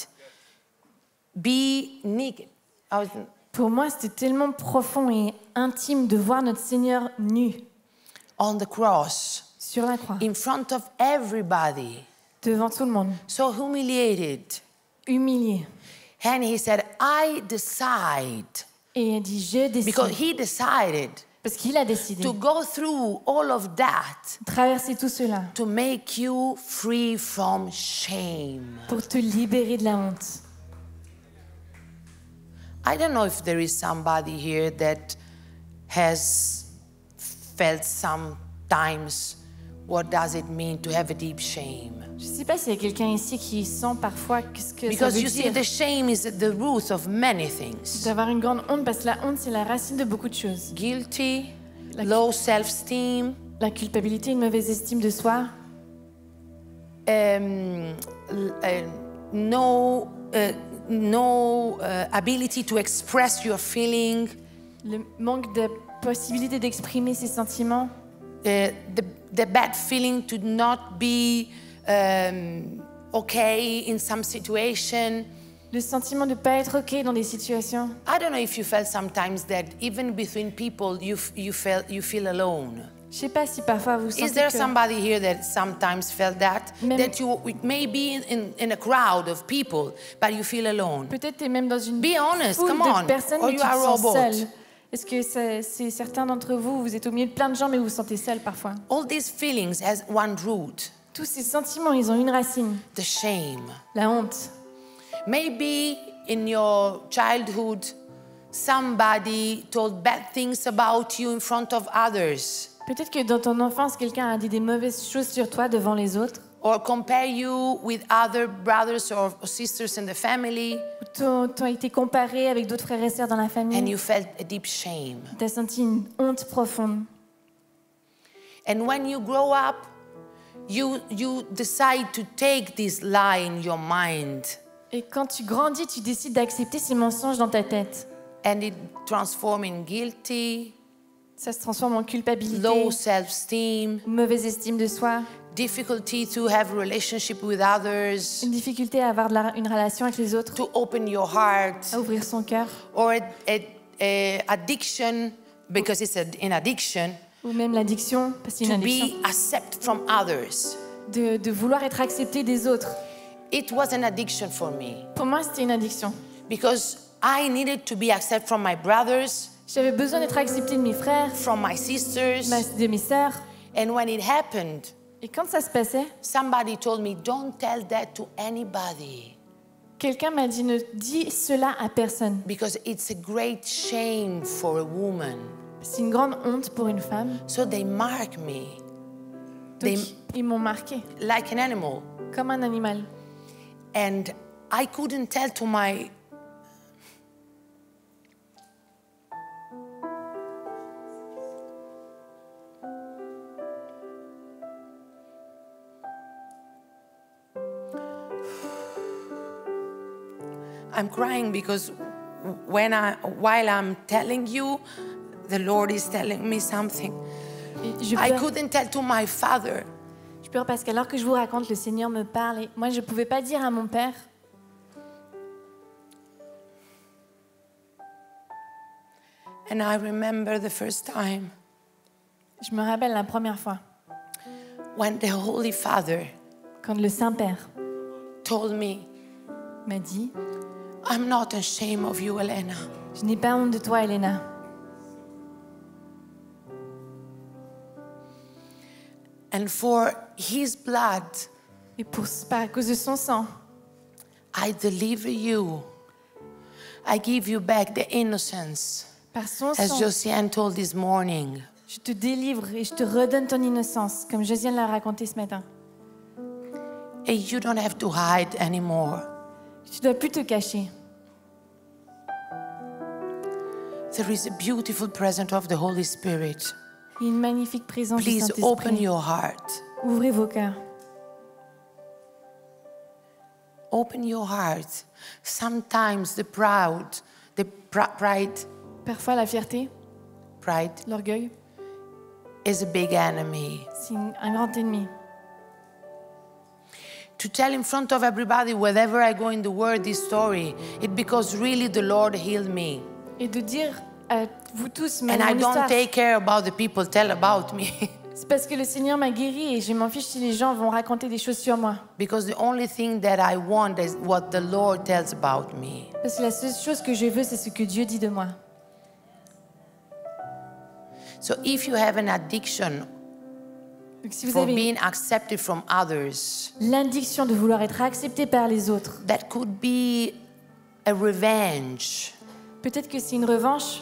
Speaker 1: be naked.
Speaker 2: Pour moi, c'était tellement profond et intime de voir notre Seigneur nu
Speaker 1: On the cross,
Speaker 2: sur la croix,
Speaker 1: in front of everybody,
Speaker 2: devant tout le monde,
Speaker 1: so humiliated.
Speaker 2: humilié.
Speaker 1: And He said, I decide,
Speaker 2: Et il a dit, je décide,
Speaker 1: because He decided
Speaker 2: parce qu'il a décidé,
Speaker 1: to go through all of that
Speaker 2: de traverser tout cela
Speaker 1: to make you free from shame.
Speaker 2: pour te libérer de la honte.
Speaker 1: I don't know if there is somebody here that has felt sometimes what does it mean to have a deep shame.
Speaker 2: Je ne sais pas s'il y a quelqu'un ici qui sent parfois ce que ça
Speaker 1: Because
Speaker 2: veut
Speaker 1: you see,
Speaker 2: dire
Speaker 1: the shame is at the root of many things.
Speaker 2: d'avoir une grande honte, parce que la honte, c'est la racine de beaucoup de choses.
Speaker 1: Guilty,
Speaker 2: Like-
Speaker 1: low self-esteem,
Speaker 2: La culpabilité, une mauvaise estime de soi,
Speaker 1: no ability to express your feeling,
Speaker 2: Le manque de possibilité d'exprimer ses sentiments.
Speaker 1: the bad feeling to not be okay in some situation.
Speaker 2: Le sentiment de ne pas être OK dans des situations.
Speaker 1: I don't know if you felt sometimes that even between people you feel alone.
Speaker 2: Je ne sais pas si parfois vous sentez
Speaker 1: Is there
Speaker 2: que...
Speaker 1: somebody here that sometimes felt that?
Speaker 2: Même-
Speaker 1: That you may be in a crowd of people, but you feel alone.
Speaker 2: Peut-être tu es même dans une
Speaker 1: Be honest,
Speaker 2: foule
Speaker 1: come
Speaker 2: de
Speaker 1: on,
Speaker 2: personnes,
Speaker 1: or
Speaker 2: mais
Speaker 1: you
Speaker 2: tu te
Speaker 1: are a
Speaker 2: sens
Speaker 1: robot.
Speaker 2: seul. Est-ce que c'est certains d'entre vous, vous êtes au milieu de plein de gens, mais vous vous sentez seul parfois?
Speaker 1: All these feelings has one root,
Speaker 2: Tous ces sentiments, ils ont une racine,
Speaker 1: the shame.
Speaker 2: la honte.
Speaker 1: Maybe in your childhood, somebody told bad things about you in front of others,
Speaker 2: Peut-être que dans ton enfance, quelqu'un a dit des mauvaises choses sur toi devant les autres.
Speaker 1: or compare you with other brothers or sisters in the family,
Speaker 2: Ou t'as été comparé avec d'autres frères et sœurs dans la
Speaker 1: and
Speaker 2: famille.
Speaker 1: you felt a deep shame.
Speaker 2: Tu as senti une honte profonde.
Speaker 1: And when you grow up, you decide to take this lie in your mind,
Speaker 2: Et quand tu grandis, tu décides d'accepter ces mensonges dans ta tête.
Speaker 1: and it transforms in guilty,
Speaker 2: Ça se transforme en culpabilité,
Speaker 1: low self-esteem,
Speaker 2: mauvaise estime de soi,
Speaker 1: difficulty to have relationship with others,
Speaker 2: une difficulté à avoir une relation avec les autres,
Speaker 1: to open your heart,
Speaker 2: à ouvrir son cœur,
Speaker 1: or a addiction, because it's an addiction,
Speaker 2: ou même l'addiction, parce que c'est une
Speaker 1: to
Speaker 2: addiction,
Speaker 1: be accepted from others.
Speaker 2: de vouloir être accepté des autres.
Speaker 1: It was an addiction for me
Speaker 2: Pour moi, c'était une addiction.
Speaker 1: because I needed to be accepted from my brothers,
Speaker 2: J'avais besoin d'être acceptée de mes frères,
Speaker 1: from my sisters,
Speaker 2: de mes sœurs.
Speaker 1: and when it happened,
Speaker 2: Et quand ça se passait,
Speaker 1: somebody told me, don't tell that to anybody
Speaker 2: quelqu'un m'a dit ne dis cela à personne.
Speaker 1: because it's a great shame for a woman.
Speaker 2: C'est une grande honte pour une femme.
Speaker 1: So they mark me
Speaker 2: Donc,
Speaker 1: They-
Speaker 2: ils m'ont marqué
Speaker 1: like an animal.
Speaker 2: comme un animal.
Speaker 1: And I couldn't tell to my I'm crying because while I'm telling you, the Lord is telling me something.
Speaker 2: Et je
Speaker 1: I
Speaker 2: pleure,
Speaker 1: couldn't tell to my father.
Speaker 2: je pleure parce qu'alors que je vous raconte, le Seigneur me parle. Et moi, je ne pouvais pas dire à mon père.
Speaker 1: And I remember the first time
Speaker 2: Je me rappelle la première fois,
Speaker 1: when the Holy Father
Speaker 2: quand le Saint-Père
Speaker 1: told me,
Speaker 2: m'a dit
Speaker 1: I'm not ashamed of you, Elena.
Speaker 2: « Je n'ai pas honte de toi, Elena.
Speaker 1: And for his blood,
Speaker 2: Et à cause de son sang,
Speaker 1: I deliver you. I give you back the innocence.
Speaker 2: par son
Speaker 1: As
Speaker 2: sang,
Speaker 1: Josiane told this morning.
Speaker 2: je te délivre et je te redonne ton innocence, comme Josiane l'a raconté ce matin.
Speaker 1: And you don't have to hide anymore.
Speaker 2: Tu ne dois plus te cacher.
Speaker 1: There is a beautiful presence of the Holy Spirit.
Speaker 2: Il y a une magnifique présence du
Speaker 1: Please open
Speaker 2: Saint-Esprit.
Speaker 1: your heart.
Speaker 2: Ouvrez vos cœurs.
Speaker 1: Open your heart. Sometimes the pride
Speaker 2: Parfois, la fierté, l'orgueil,
Speaker 1: is a big enemy.
Speaker 2: c'est un grand ennemi.
Speaker 1: To tell in front of everybody wherever I go in the world this story, it because really the Lord healed me.
Speaker 2: Et de dire à vous tous, même
Speaker 1: And I
Speaker 2: mon
Speaker 1: don't
Speaker 2: histoire,
Speaker 1: take care about the people tell about me.
Speaker 2: c'est parce que le Seigneur m'a guéri et je m'en fiche si les gens vont raconter des choses sur moi.
Speaker 1: Because the only thing that I want is what the Lord tells about me.
Speaker 2: Parce que la seule chose que je veux, c'est ce que Dieu dit de moi.
Speaker 1: So if you have an addiction
Speaker 2: Donc, si vous
Speaker 1: for
Speaker 2: avez
Speaker 1: being accepted from others,
Speaker 2: l'addiction de vouloir être accepté par les autres,
Speaker 1: that could be a revenge.
Speaker 2: peut-être que c'est une revanche.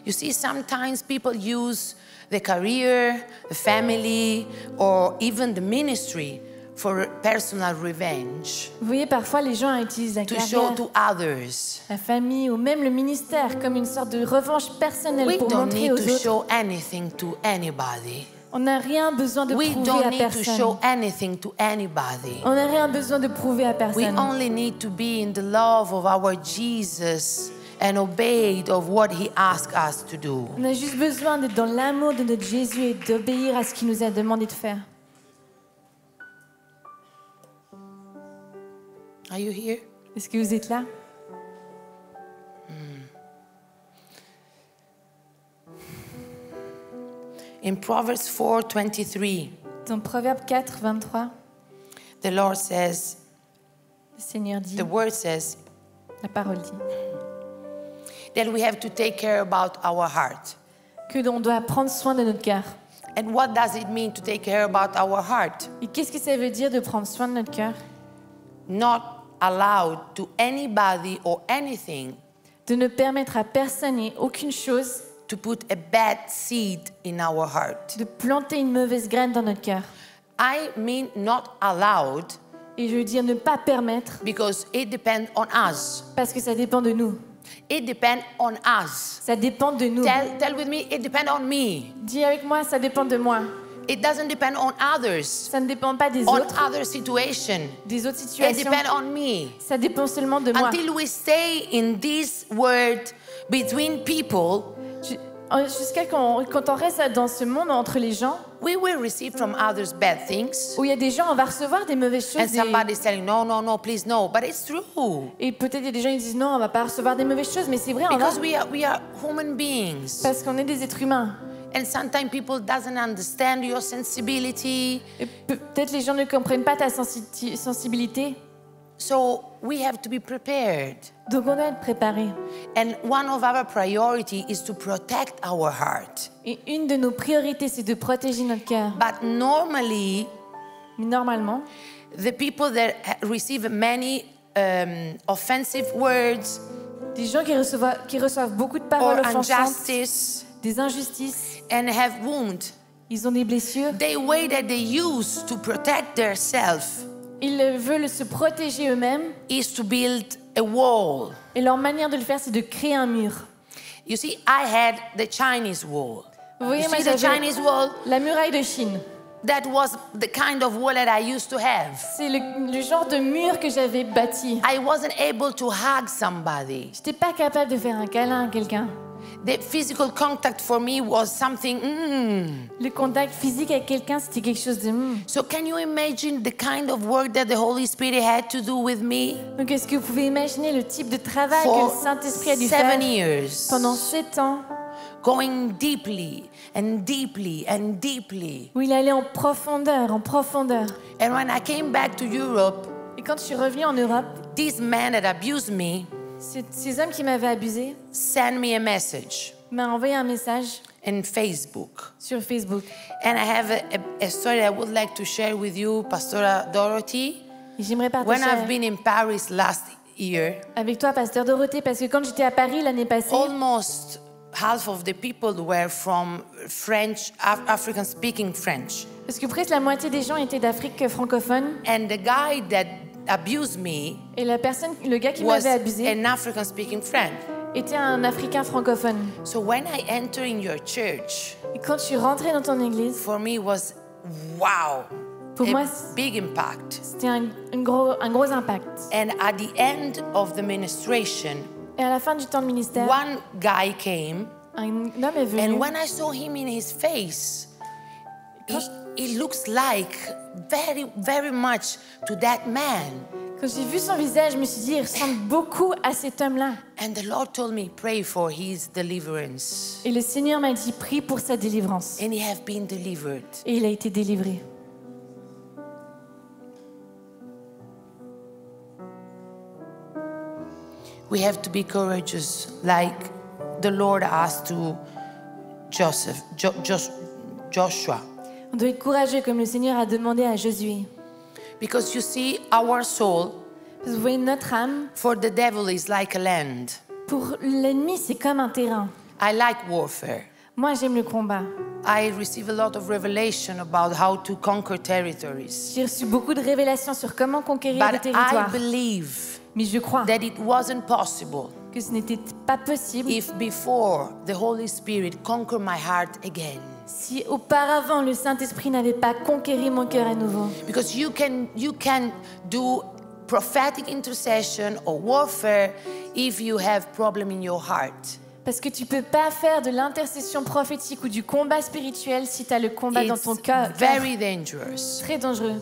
Speaker 1: You see, sometimes people use the career, the family, or even the ministry for personal revenge
Speaker 2: Vous voyez, parfois, les gens utilisent la
Speaker 1: to show
Speaker 2: carrière,
Speaker 1: to others.
Speaker 2: la famille ou même le ministère comme une sorte de revanche personnelle
Speaker 1: We
Speaker 2: pour
Speaker 1: don't
Speaker 2: montrer
Speaker 1: need
Speaker 2: aux
Speaker 1: to
Speaker 2: autres.
Speaker 1: show anything to anybody.
Speaker 2: On n'a rien besoin de
Speaker 1: We
Speaker 2: prouver
Speaker 1: don't
Speaker 2: à
Speaker 1: need to show
Speaker 2: personne.
Speaker 1: anything to anybody.
Speaker 2: On n'a rien besoin de prouver à
Speaker 1: We
Speaker 2: personne.
Speaker 1: only need to be in the love of our Jesus and obeyed of what he asked us to do.
Speaker 2: On a juste besoin d'être dans l'amour de notre Jésus et d'obéir à ce qu'il nous a demandé de faire.
Speaker 1: Are you here?
Speaker 2: Est-ce que vous êtes là?
Speaker 1: In Proverbs 4:23,
Speaker 2: Dans Proverbe 4, 23,
Speaker 1: the Lord says,
Speaker 2: le Seigneur dit,
Speaker 1: the word says,
Speaker 2: la parole dit,
Speaker 1: that we have to take care about our heart.
Speaker 2: que l'on doit prendre soin de notre cœur.
Speaker 1: And what does it mean to take care about our heart?
Speaker 2: Et qu'est-ce que ça veut dire de prendre soin de notre cœur?
Speaker 1: Not allowed to anybody or anything
Speaker 2: De ne permettre à personne et aucune chose
Speaker 1: to put a bad seed in our heart.
Speaker 2: de planter une mauvaise graine dans notre cœur.
Speaker 1: I mean not allowed
Speaker 2: Et je veux dire ne pas permettre
Speaker 1: because it depends on us.
Speaker 2: parce que ça dépend de nous.
Speaker 1: It depends on us.
Speaker 2: Ça dépend de nous.
Speaker 1: Tell with me, it depends on me.
Speaker 2: Dis avec moi, ça dépend de moi.
Speaker 1: It doesn't depend on others,
Speaker 2: Ça ne dépend pas des
Speaker 1: on
Speaker 2: autres,
Speaker 1: other situation.
Speaker 2: des autres
Speaker 1: It
Speaker 2: situations.
Speaker 1: depends on me.
Speaker 2: Ça dépend seulement de moi.
Speaker 1: Until we stay in this word between people,
Speaker 2: Jusqu'à quand on reste dans ce monde entre les gens,
Speaker 1: we will receive from others bad things.
Speaker 2: où il y a des gens, on va recevoir des mauvaises
Speaker 1: And
Speaker 2: choses.
Speaker 1: somebody's telling, no, no, no, please, no. But it's true.
Speaker 2: Et peut-être il y a des gens qui disent non, on va pas recevoir des mauvaises choses, mais c'est vrai, on va.
Speaker 1: Because we are human beings.
Speaker 2: Parce qu'on est des êtres humains.
Speaker 1: And sometimes people doesn't understand your sensibility.
Speaker 2: Et peut-être les gens ne comprennent pas ta sensibilité.
Speaker 1: So we have to be prepared.
Speaker 2: Donc on doit être préparé.
Speaker 1: And one of our priority is to protect our heart.
Speaker 2: Et une de nos priorités, c'est de protéger notre cœur.
Speaker 1: But normally,
Speaker 2: Mais normalement,
Speaker 1: the people that receive many offensive words
Speaker 2: des gens qui reçoivent beaucoup de paroles
Speaker 1: or
Speaker 2: offensantes,
Speaker 1: injustice
Speaker 2: des injustices,
Speaker 1: and have wounds,
Speaker 2: ils ont des blessures,
Speaker 1: the way that they use to protect themselves
Speaker 2: ils veulent se protéger eux-mêmes.
Speaker 1: is to build a wall.
Speaker 2: Et leur manière de le faire, c'est de créer un mur.
Speaker 1: You see, I had the Chinese wall.
Speaker 2: Vous voyez,
Speaker 1: You
Speaker 2: moi,
Speaker 1: see the
Speaker 2: j'avais
Speaker 1: Chinese wall?
Speaker 2: la muraille de Chine.
Speaker 1: That was the kind of wall that I used to have.
Speaker 2: C'est le genre de mur que j'avais bâti.
Speaker 1: I wasn't able to hug somebody.
Speaker 2: J'étais pas capable de faire un câlin à quelqu'un.
Speaker 1: The physical contact for me was something.
Speaker 2: Le contact physique avec quelqu'un, c'était quelque chose de...
Speaker 1: So can you imagine the kind of work that the Holy Spirit had to do with me
Speaker 2: Donc, est-ce que vous pouvez imaginer le type de travail que
Speaker 1: for
Speaker 2: le Saint-Esprit a dû
Speaker 1: 7
Speaker 2: faire
Speaker 1: years,
Speaker 2: pendant 7 ans,
Speaker 1: going deeply and deeply and deeply.
Speaker 2: où il allait en profondeur, en profondeur.
Speaker 1: And when I came back to Europe,
Speaker 2: Et quand je suis revenue en Europe,
Speaker 1: this man that abused me
Speaker 2: ces hommes qui m'avaient abusé
Speaker 1: sent me a message
Speaker 2: m'ont envoyé un message
Speaker 1: in Facebook.
Speaker 2: sur Facebook.
Speaker 1: And I have a story I would like to share with you, Pastora Dorothy.
Speaker 2: Et j'aimerais
Speaker 1: When I've
Speaker 2: partager
Speaker 1: been in Paris last year,
Speaker 2: avec toi, Pasteur Dorothée, parce que quand j'étais à Paris l'année passée,
Speaker 1: almost half of the people were from French, African speaking French.
Speaker 2: parce que presque la moitié des gens étaient d'Afrique francophone,
Speaker 1: And the guy that abused me
Speaker 2: et le gars qui
Speaker 1: was
Speaker 2: m'avait abusé
Speaker 1: an African speaking friend.
Speaker 2: était un Africain francophone.
Speaker 1: So when I enter in your church,
Speaker 2: Et quand je suis rentrée dans ton église,
Speaker 1: for me was wow,
Speaker 2: pour moi,
Speaker 1: a big impact.
Speaker 2: c'était un gros impact.
Speaker 1: And at the end of the ministration,
Speaker 2: Et à la fin du temps de ministère,
Speaker 1: one guy came,
Speaker 2: un homme est
Speaker 1: and
Speaker 2: venu.
Speaker 1: when I saw him in his face, he looks like very, very much to that man.
Speaker 2: Quand j'ai vu son visage, je me suis dit, il ressemble beaucoup à cet homme-là.
Speaker 1: And the Lord told me, pray for his deliverance.
Speaker 2: Et le Seigneur m'a dit, prie pour sa délivrance.
Speaker 1: And he have been delivered.
Speaker 2: Et il a été délivré.
Speaker 1: We have to be courageous, like the Lord asked to Joshua.
Speaker 2: On doit être courageux comme le Seigneur a demandé à Josué.
Speaker 1: Because you see, our soul,
Speaker 2: Parce que vous voyez, notre âme,
Speaker 1: for the devil, is like a land.
Speaker 2: pour l'ennemi, c'est comme un terrain.
Speaker 1: I like warfare.
Speaker 2: Moi, j'aime le combat.
Speaker 1: I receive a lot of revelation about how to conquer territories.
Speaker 2: J'ai reçu beaucoup de révélations sur comment conquérir des
Speaker 1: But I
Speaker 2: territoires.
Speaker 1: believe
Speaker 2: Mais je crois
Speaker 1: that it wasn't possible
Speaker 2: que ce n'était pas possible
Speaker 1: if before the Holy Spirit conquered my heart again.
Speaker 2: Si auparavant le Saint-Esprit n'avait pas conquéri mon cœur à nouveau.
Speaker 1: Because you can do prophetic intercession or warfare if you have problem in your heart.
Speaker 2: Parce que tu peux pas faire de l'intercession prophétique ou du combat spirituel si tu as le combat dans ton cœur.
Speaker 1: Very dangerous.
Speaker 2: Très dangereux.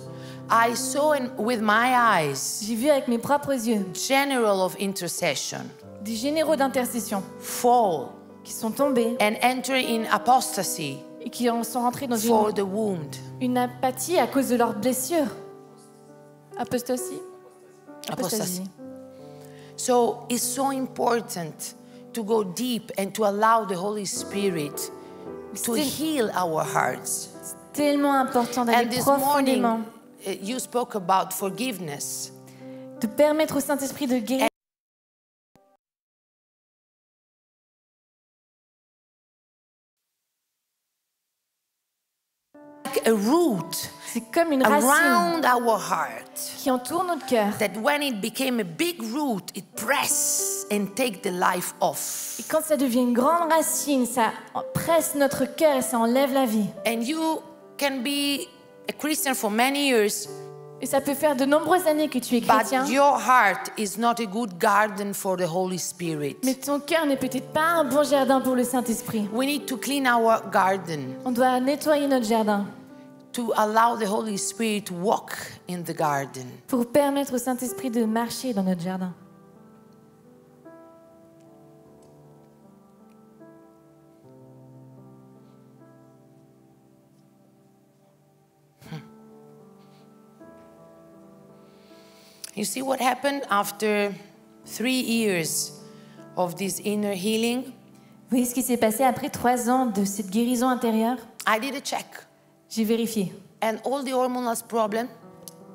Speaker 1: I saw with my eyes
Speaker 2: J'ai vu avec mes propres yeux
Speaker 1: general of intercession
Speaker 2: des généraux d'intercession
Speaker 1: fall
Speaker 2: qui sont tombés
Speaker 1: and enter in apostasy
Speaker 2: et qui en sont rentrés dans
Speaker 1: for the wound.
Speaker 2: une apathie à cause de leurs blessures. Apostasie.
Speaker 1: Apostasy. So it's so important to go deep and to allow the Holy Spirit to heal our hearts.
Speaker 2: C'est tellement important d'aller
Speaker 1: And this
Speaker 2: profondément,
Speaker 1: morning, you spoke about forgiveness.
Speaker 2: de permettre au Saint-Esprit de guérir.
Speaker 1: Like a root
Speaker 2: C'est comme une racine
Speaker 1: around our heart.
Speaker 2: qui entoure notre cœur.
Speaker 1: That when it became a big root, it press and take the life off.
Speaker 2: Et quand ça devient une grande racine, ça presse notre cœur et ça enlève la vie.
Speaker 1: And you can be a Christian for many years,
Speaker 2: Et ça peut faire de nombreuses années que tu es chrétien,
Speaker 1: but your heart is not a good garden for the Holy Spirit.
Speaker 2: mais ton cœur n'est peut-être pas un bon jardin pour le Saint-Esprit.
Speaker 1: We need to clean our garden
Speaker 2: On doit nettoyer notre jardin
Speaker 1: to allow the Holy Spirit to walk in the garden.
Speaker 2: pour permettre au Saint-Esprit de marcher dans notre jardin.
Speaker 1: You see what happened after 3 years of this inner healing?
Speaker 2: Vous voyez ce qui s'est passé après 3 ans de cette guérison intérieure?
Speaker 1: I did a check,
Speaker 2: J'ai vérifié.
Speaker 1: and all the hormonal problems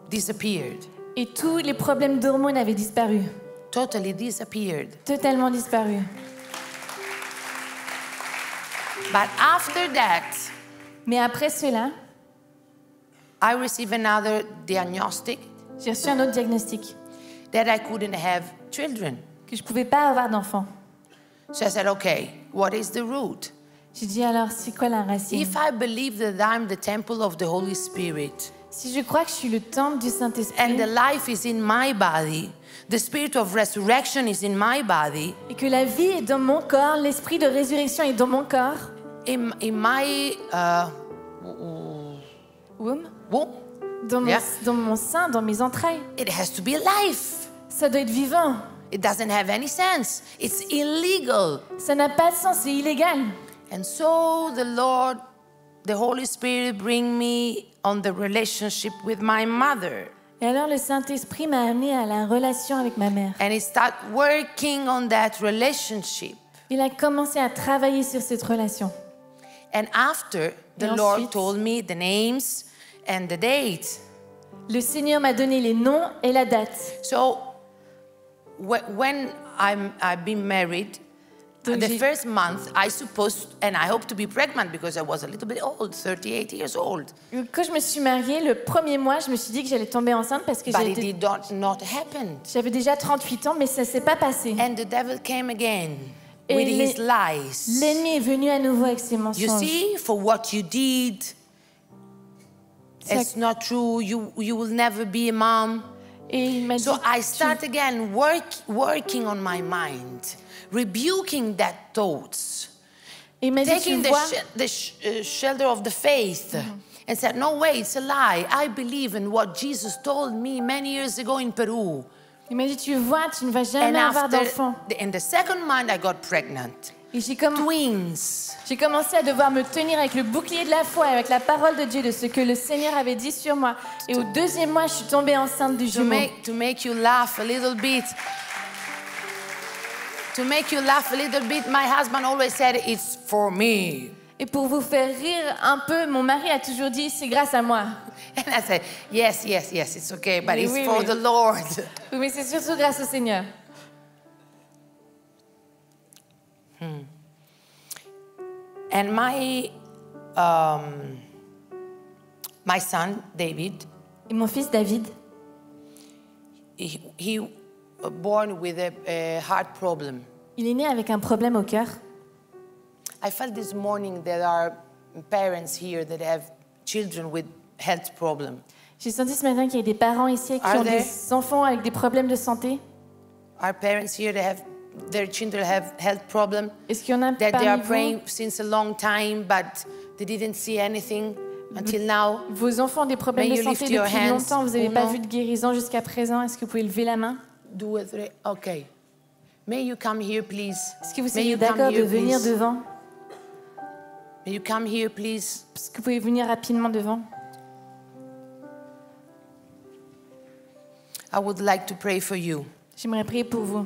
Speaker 1: disappeared.
Speaker 2: Et tous les problèmes d'hormones avaient disparu.
Speaker 1: Totally disappeared.
Speaker 2: Totalement disparu.
Speaker 1: But after that,
Speaker 2: Mais après cela,
Speaker 1: I received another diagnostic
Speaker 2: j'ai reçu un autre diagnostic,
Speaker 1: that I couldn't have children.
Speaker 2: que je ne pouvais pas avoir d'enfant.
Speaker 1: So I said, okay, what is the root?
Speaker 2: J'ai dit alors, c'est quoi la racine?
Speaker 1: If I believe that I'm the temple of the Holy Spirit
Speaker 2: Si je crois que je suis le temple du
Speaker 1: and
Speaker 2: Saint-Esprit
Speaker 1: the life is in my body, the spirit of resurrection is in my body,
Speaker 2: et que la vie est dans mon corps, l'esprit de résurrection est dans mon corps,
Speaker 1: in my
Speaker 2: womb,
Speaker 1: womb,
Speaker 2: dans mon,
Speaker 1: Yeah.
Speaker 2: dans mon sein, dans mes entrailles,
Speaker 1: it has to be alive.
Speaker 2: ça doit être vivant.
Speaker 1: It doesn't have any sense. It's illegal.
Speaker 2: Ça n'a pas de sens, c'est illégal.
Speaker 1: And so the Lord, the Holy Spirit bring me on the relationship with my mother.
Speaker 2: Et alors le Saint-Esprit m'a amené à la relation avec ma mère.
Speaker 1: And he start working on that relationship.
Speaker 2: Il a commencé à travailler sur cette relation.
Speaker 1: And after, the
Speaker 2: Et
Speaker 1: Lord
Speaker 2: ensuite?
Speaker 1: told me the names and the date.
Speaker 2: Le Seigneur m'a donné les noms et la date.
Speaker 1: So when I've been married,
Speaker 2: Donc
Speaker 1: the
Speaker 2: j'ai-
Speaker 1: first month I supposed, and I hope to be pregnant because I was a little bit old, 38 years old.
Speaker 2: Quand je me suis mariée, le premier mois, je me suis dit que j'allais tomber enceinte parce que
Speaker 1: But it did not happen.
Speaker 2: j'avais déjà 38 ans, mais ça s'est pas passé.
Speaker 1: And the devil came again
Speaker 2: Et
Speaker 1: with his lies.
Speaker 2: L'ennemi est venu à nouveau avec ses
Speaker 1: You
Speaker 2: mensonges.
Speaker 1: see, for what you did,
Speaker 2: Ça-
Speaker 1: it's not true. You will never be a mom.
Speaker 2: Et il m'a dit,
Speaker 1: So I start again working on my mind, rebuking that thoughts,
Speaker 2: il m'a dit, tu
Speaker 1: taking
Speaker 2: vois,
Speaker 1: shelter of the faith, and said, no way, it's a lie. I believe in what Jesus told me many years ago in Peru.
Speaker 2: il m'a dit, tu vois, tu ne vas
Speaker 1: And
Speaker 2: jamais avoir d'enfant.
Speaker 1: in the second month, I got pregnant.
Speaker 2: Et j'ai
Speaker 1: Twins.
Speaker 2: commencé à devoir me tenir avec le bouclier de la foi, et avec la parole de Dieu, de ce que le Seigneur avait dit sur moi. Et au deuxième mois, je suis tombée enceinte du
Speaker 1: To
Speaker 2: jumeau.
Speaker 1: make you laugh a little bit. To make you laugh a little bit, my husband always said, it's for me.
Speaker 2: Et pour vous faire rire un peu, mon mari a toujours dit, c'est grâce à moi.
Speaker 1: And I said, yes, it's okay, but
Speaker 2: Oui,
Speaker 1: it's
Speaker 2: oui,
Speaker 1: for
Speaker 2: oui.
Speaker 1: the Lord.
Speaker 2: Oui, mais c'est surtout grâce au Seigneur.
Speaker 1: And my son, David,
Speaker 2: Et mon fils David,
Speaker 1: he born with a heart problem.
Speaker 2: il est né avec un problème au cœur.
Speaker 1: I felt this morning there are parents here that have children with health problems.
Speaker 2: J'ai senti ce matin qu'il y a des parents ici qui
Speaker 1: Are
Speaker 2: ont
Speaker 1: there?
Speaker 2: des enfants avec des problèmes de santé.
Speaker 1: Our parents here that have their children have health problems
Speaker 2: Est-ce qu'il y en a
Speaker 1: that they are
Speaker 2: parmi vous?
Speaker 1: praying since a long time, but they didn't see anything until now.
Speaker 2: Vos enfants ont des problèmes
Speaker 1: May
Speaker 2: de
Speaker 1: you lift
Speaker 2: santé
Speaker 1: your
Speaker 2: depuis
Speaker 1: hands.
Speaker 2: longtemps, vous n'avez
Speaker 1: Oh,
Speaker 2: pas
Speaker 1: no.
Speaker 2: vu de guérison jusqu'à présent. Est-ce que vous pouvez lever la main?
Speaker 1: 2 or 3. Okay. May you come here, please.
Speaker 2: Est-ce que vous
Speaker 1: May
Speaker 2: seriez
Speaker 1: you come
Speaker 2: d'accord de
Speaker 1: here,
Speaker 2: venir
Speaker 1: please.
Speaker 2: devant?
Speaker 1: May you come here, please.
Speaker 2: Est-ce que vous pouvez venir rapidement devant?
Speaker 1: I would like to pray for you.
Speaker 2: J'aimerais prier pour vous.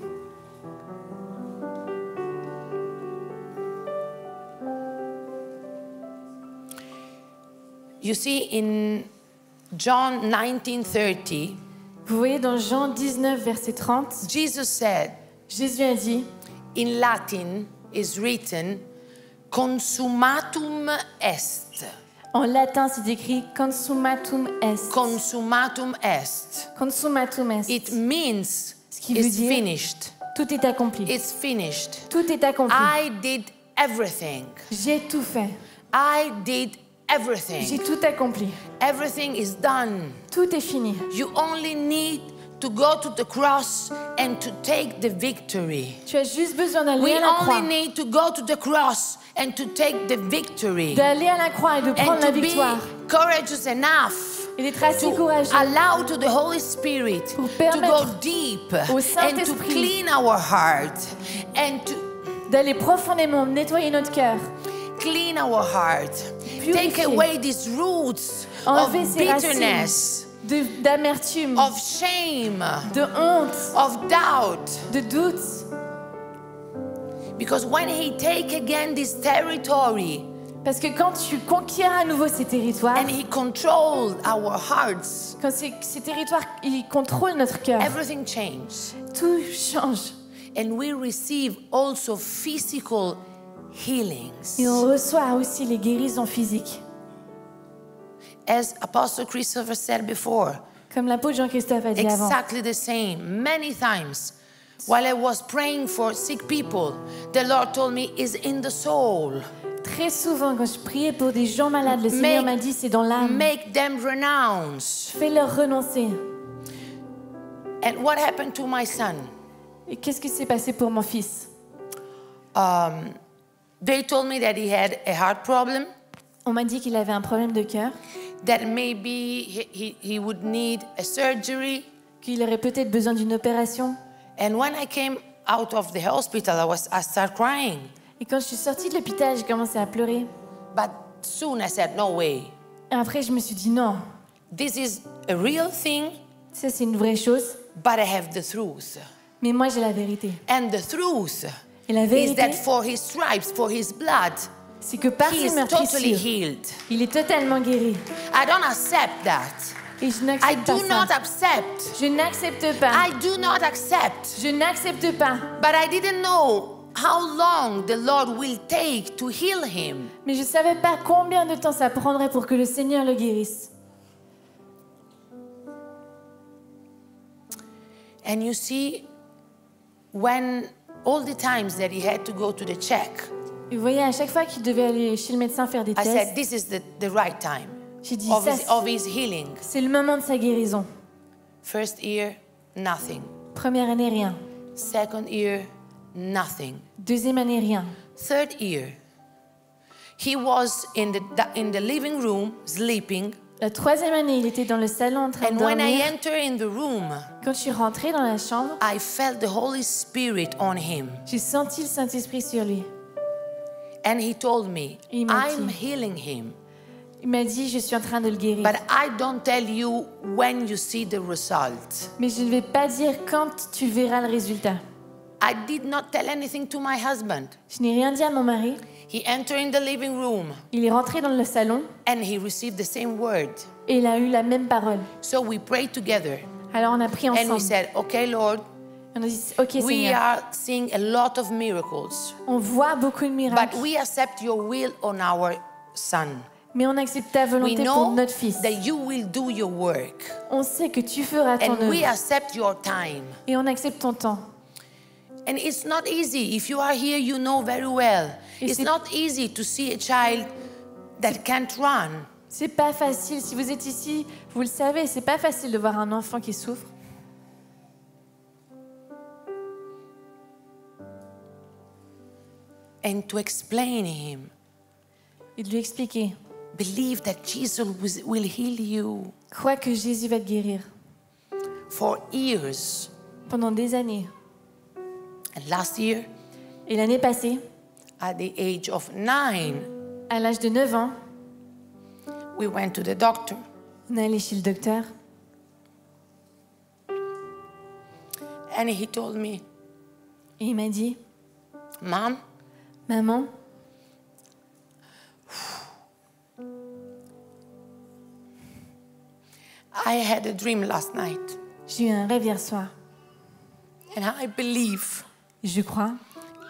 Speaker 1: You see, in John 19:30,
Speaker 2: Vous voyez dans Jean 19, verset 30,
Speaker 1: Jesus said,
Speaker 2: Jésus a dit,
Speaker 1: in Latin is written, consumatum est.
Speaker 2: en latin c'est écrit consumatum est.
Speaker 1: Consumatum est.
Speaker 2: Consumatum est.
Speaker 1: It means
Speaker 2: Ce qui veut
Speaker 1: it's
Speaker 2: dire
Speaker 1: finished.
Speaker 2: tout est accompli.
Speaker 1: It's finished.
Speaker 2: Tout est accompli.
Speaker 1: I did everything.
Speaker 2: J'ai tout fait.
Speaker 1: I did
Speaker 2: J'ai
Speaker 1: everything.
Speaker 2: tout accompli.
Speaker 1: Everything is done.
Speaker 2: Tout est fini.
Speaker 1: You only need to go to the cross and to take the victory.
Speaker 2: Tu as juste besoin d'aller
Speaker 1: We
Speaker 2: à la croix.
Speaker 1: only need to go to the cross and to take the victory.
Speaker 2: D'aller à la croix et de prendre
Speaker 1: And
Speaker 2: la
Speaker 1: to be
Speaker 2: victoire.
Speaker 1: courageous enough
Speaker 2: Et d'être assez
Speaker 1: to
Speaker 2: courageux
Speaker 1: allow to the Holy Spirit
Speaker 2: Pour
Speaker 1: to
Speaker 2: permettre
Speaker 1: go deep
Speaker 2: au
Speaker 1: and to
Speaker 2: Saint-Esprit
Speaker 1: clean our heart and to
Speaker 2: d'aller profondément nettoyer notre cœur.
Speaker 1: clean our heart. Take
Speaker 2: Purifier.
Speaker 1: away these roots
Speaker 2: Enlever
Speaker 1: of
Speaker 2: ces
Speaker 1: bitterness,
Speaker 2: d'amertume,
Speaker 1: of shame,
Speaker 2: de honte,
Speaker 1: of doubt.
Speaker 2: de doute.
Speaker 1: Because when He take again this territory
Speaker 2: Parce que quand tu conquiers à nouveau ces territoires,
Speaker 1: and He controls our hearts,
Speaker 2: quand ces territoires ils contrôlent notre cœur,
Speaker 1: everything changes.
Speaker 2: tout change.
Speaker 1: And we receive also physical healings.
Speaker 2: Et on reçoit aussi les guérisons physiques.
Speaker 1: As Apostle Christopher said before,
Speaker 2: Comme l'apôtre Jean-Christophe a dit avant.
Speaker 1: exactly the same. Many times, while I was praying for sick people, the Lord told me, is in the soul.
Speaker 2: Très souvent, quand je priais pour des gens malades, le Seigneur m'a dit, c'est dans l'âme.
Speaker 1: Make them renounce.
Speaker 2: Fais-leur renoncer.
Speaker 1: And what happened to my son?
Speaker 2: Et qu'est-ce qui s'est passé pour mon fils?
Speaker 1: They told me that he had a heart problem,
Speaker 2: On m'a dit qu'il avait un problème de cœur,
Speaker 1: that maybe he would need a surgery.
Speaker 2: qu'il aurait peut-être besoin d'une opération.
Speaker 1: And when I came out of the hospital, I started crying.
Speaker 2: Et quand je suis sortie de l'hôpital, j'ai commencé à pleurer.
Speaker 1: But soon I said, no way.
Speaker 2: Et après, je me suis dit, non,
Speaker 1: This is a real thing,
Speaker 2: ça c'est une vraie chose,
Speaker 1: but I have the truth.
Speaker 2: mais moi j'ai la vérité.
Speaker 1: And the truth
Speaker 2: Et la
Speaker 1: is
Speaker 2: vérité,
Speaker 1: that for his stripes, for his blood,
Speaker 2: c'est que par
Speaker 1: he
Speaker 2: ses
Speaker 1: is totally
Speaker 2: meurtrissures,
Speaker 1: healed.
Speaker 2: il est totalement guéri.
Speaker 1: I don't accept that.
Speaker 2: Et je
Speaker 1: I
Speaker 2: n'accepte pas
Speaker 1: do not
Speaker 2: ça.
Speaker 1: accept.
Speaker 2: Je n'accepte pas.
Speaker 1: I do not accept.
Speaker 2: Je n'accepte pas.
Speaker 1: But I didn't know how long the Lord will take to heal him.
Speaker 2: Mais je ne savais pas combien de temps ça prendrait pour que le Seigneur le guérisse.
Speaker 1: And you see, when all the times that he had to go to the check,
Speaker 2: Et vous voyez, à chaque fois qu'il devait aller chez le médecin faire des
Speaker 1: I said,
Speaker 2: tests,
Speaker 1: this is the right time
Speaker 2: j'ai dit,
Speaker 1: of
Speaker 2: ça,
Speaker 1: of his healing.
Speaker 2: c'est le moment de sa guérison.
Speaker 1: First year, nothing.
Speaker 2: Première année, rien.
Speaker 1: Second year, nothing.
Speaker 2: Deuxième année, rien.
Speaker 1: Third year, he was in the living room sleeping.
Speaker 2: La troisième année, il était dans le salon en train de
Speaker 1: And when I
Speaker 2: dormir.
Speaker 1: entered in the room,
Speaker 2: Quand je suis rentrée dans la chambre,
Speaker 1: I felt the Holy Spirit on him.
Speaker 2: j'ai senti le Saint-Esprit sur lui.
Speaker 1: And he told me,
Speaker 2: Il m'a
Speaker 1: I'm
Speaker 2: dit.
Speaker 1: healing him.
Speaker 2: Il m'a dit, je suis en train de le guérir.
Speaker 1: But I don't tell you when you see the result.
Speaker 2: Mais je ne vais pas dire quand tu verras le résultat.
Speaker 1: I did not tell anything to my husband.
Speaker 2: Je n'ai rien dit à mon mari.
Speaker 1: He entered in the living room
Speaker 2: Il est rentré dans le salon
Speaker 1: and he received the same word.
Speaker 2: et il a eu la même parole.
Speaker 1: So we prayed together
Speaker 2: Alors on a prié
Speaker 1: and we
Speaker 2: ensemble.
Speaker 1: said, okay, Lord,
Speaker 2: On a dit, ok
Speaker 1: we
Speaker 2: Seigneur,
Speaker 1: are seeing a lot of miracles,
Speaker 2: on voit beaucoup de
Speaker 1: but
Speaker 2: miracles,
Speaker 1: we accept your will on our son.
Speaker 2: mais on accepte ta
Speaker 1: We
Speaker 2: volonté pour
Speaker 1: know
Speaker 2: notre fils.
Speaker 1: that you will do your work
Speaker 2: On sait que tu feras ton
Speaker 1: and we
Speaker 2: œuvre
Speaker 1: accept your time.
Speaker 2: et on accepte ton temps.
Speaker 1: And it's not easy. If you are here, you know very well.
Speaker 2: Et
Speaker 1: It's
Speaker 2: c'est-
Speaker 1: not easy to see a child that can't run.
Speaker 2: C'est pas facile. Si vous êtes ici, vous le savez, c'est pas facile de voir un enfant qui souffre.
Speaker 1: And to explain him,
Speaker 2: Et de lui expliquer.
Speaker 1: believe that Jesus will heal you.
Speaker 2: Crois que Jésus va te guérir.
Speaker 1: For years,
Speaker 2: Pendant des années.
Speaker 1: and last year,
Speaker 2: Et l'année passée,
Speaker 1: at the age of 9,
Speaker 2: à l'âge de 9 ans,
Speaker 1: we went to the doctor.
Speaker 2: on est allé chez le docteur.
Speaker 1: And he told me,
Speaker 2: Et il m'a dit,
Speaker 1: Mom,
Speaker 2: maman,
Speaker 1: I had a dream last night.
Speaker 2: j'ai eu un rêve hier soir.
Speaker 1: And I believe
Speaker 2: Je crois